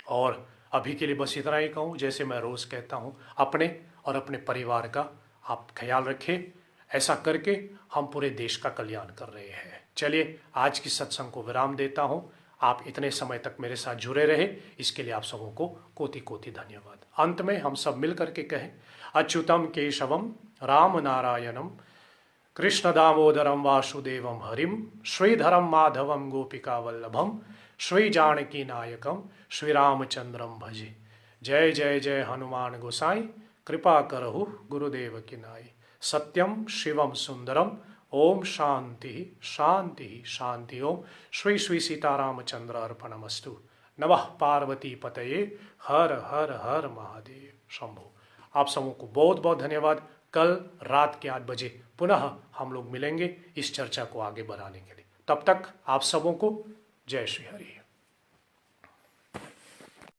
और अभी के लिए बस इतना ही कहूँ, जैसे मैं रोज़ कहता हूँ, अपने और अपने परिवार का आप ख्याल रखें। ऐसा करके हम पूरे देश का कल्याण कर रहे हैं। चलिए आज की सत्संग को विराम देता हूँ। आप इतने समय तक मेरे साथ जुड़े रहे, इसके लिए आप सबों को कोटि कोटि धन्यवाद। अंत में हम सब मिल करके कहें, अच्युतम केशवम राम नारायणम कृष्ण दामोदरम वासुदेवम हरिम श्रीधरम माधवम गोपिका वल्लभम श्री जानकी नायकम श्री रामचंद्रम भजे। जय जय जय हनुमान गोसाई, कृपा करहु गुरुदेव की नाई। सत्यम शिवम सुंदरम, ओम शांति शांति शांति। ओम श्री श्री सीतारामचंद्र अर्पणमस्तु। नमः पार्वती पतये, हर हर हर महादेव शंभो। आप सबों को बहुत बहुत धन्यवाद। कल रात के 8 बजे पुनः हम लोग मिलेंगे इस चर्चा को आगे बढ़ाने के लिए। तब तक आप सबों को जय श्री हरि।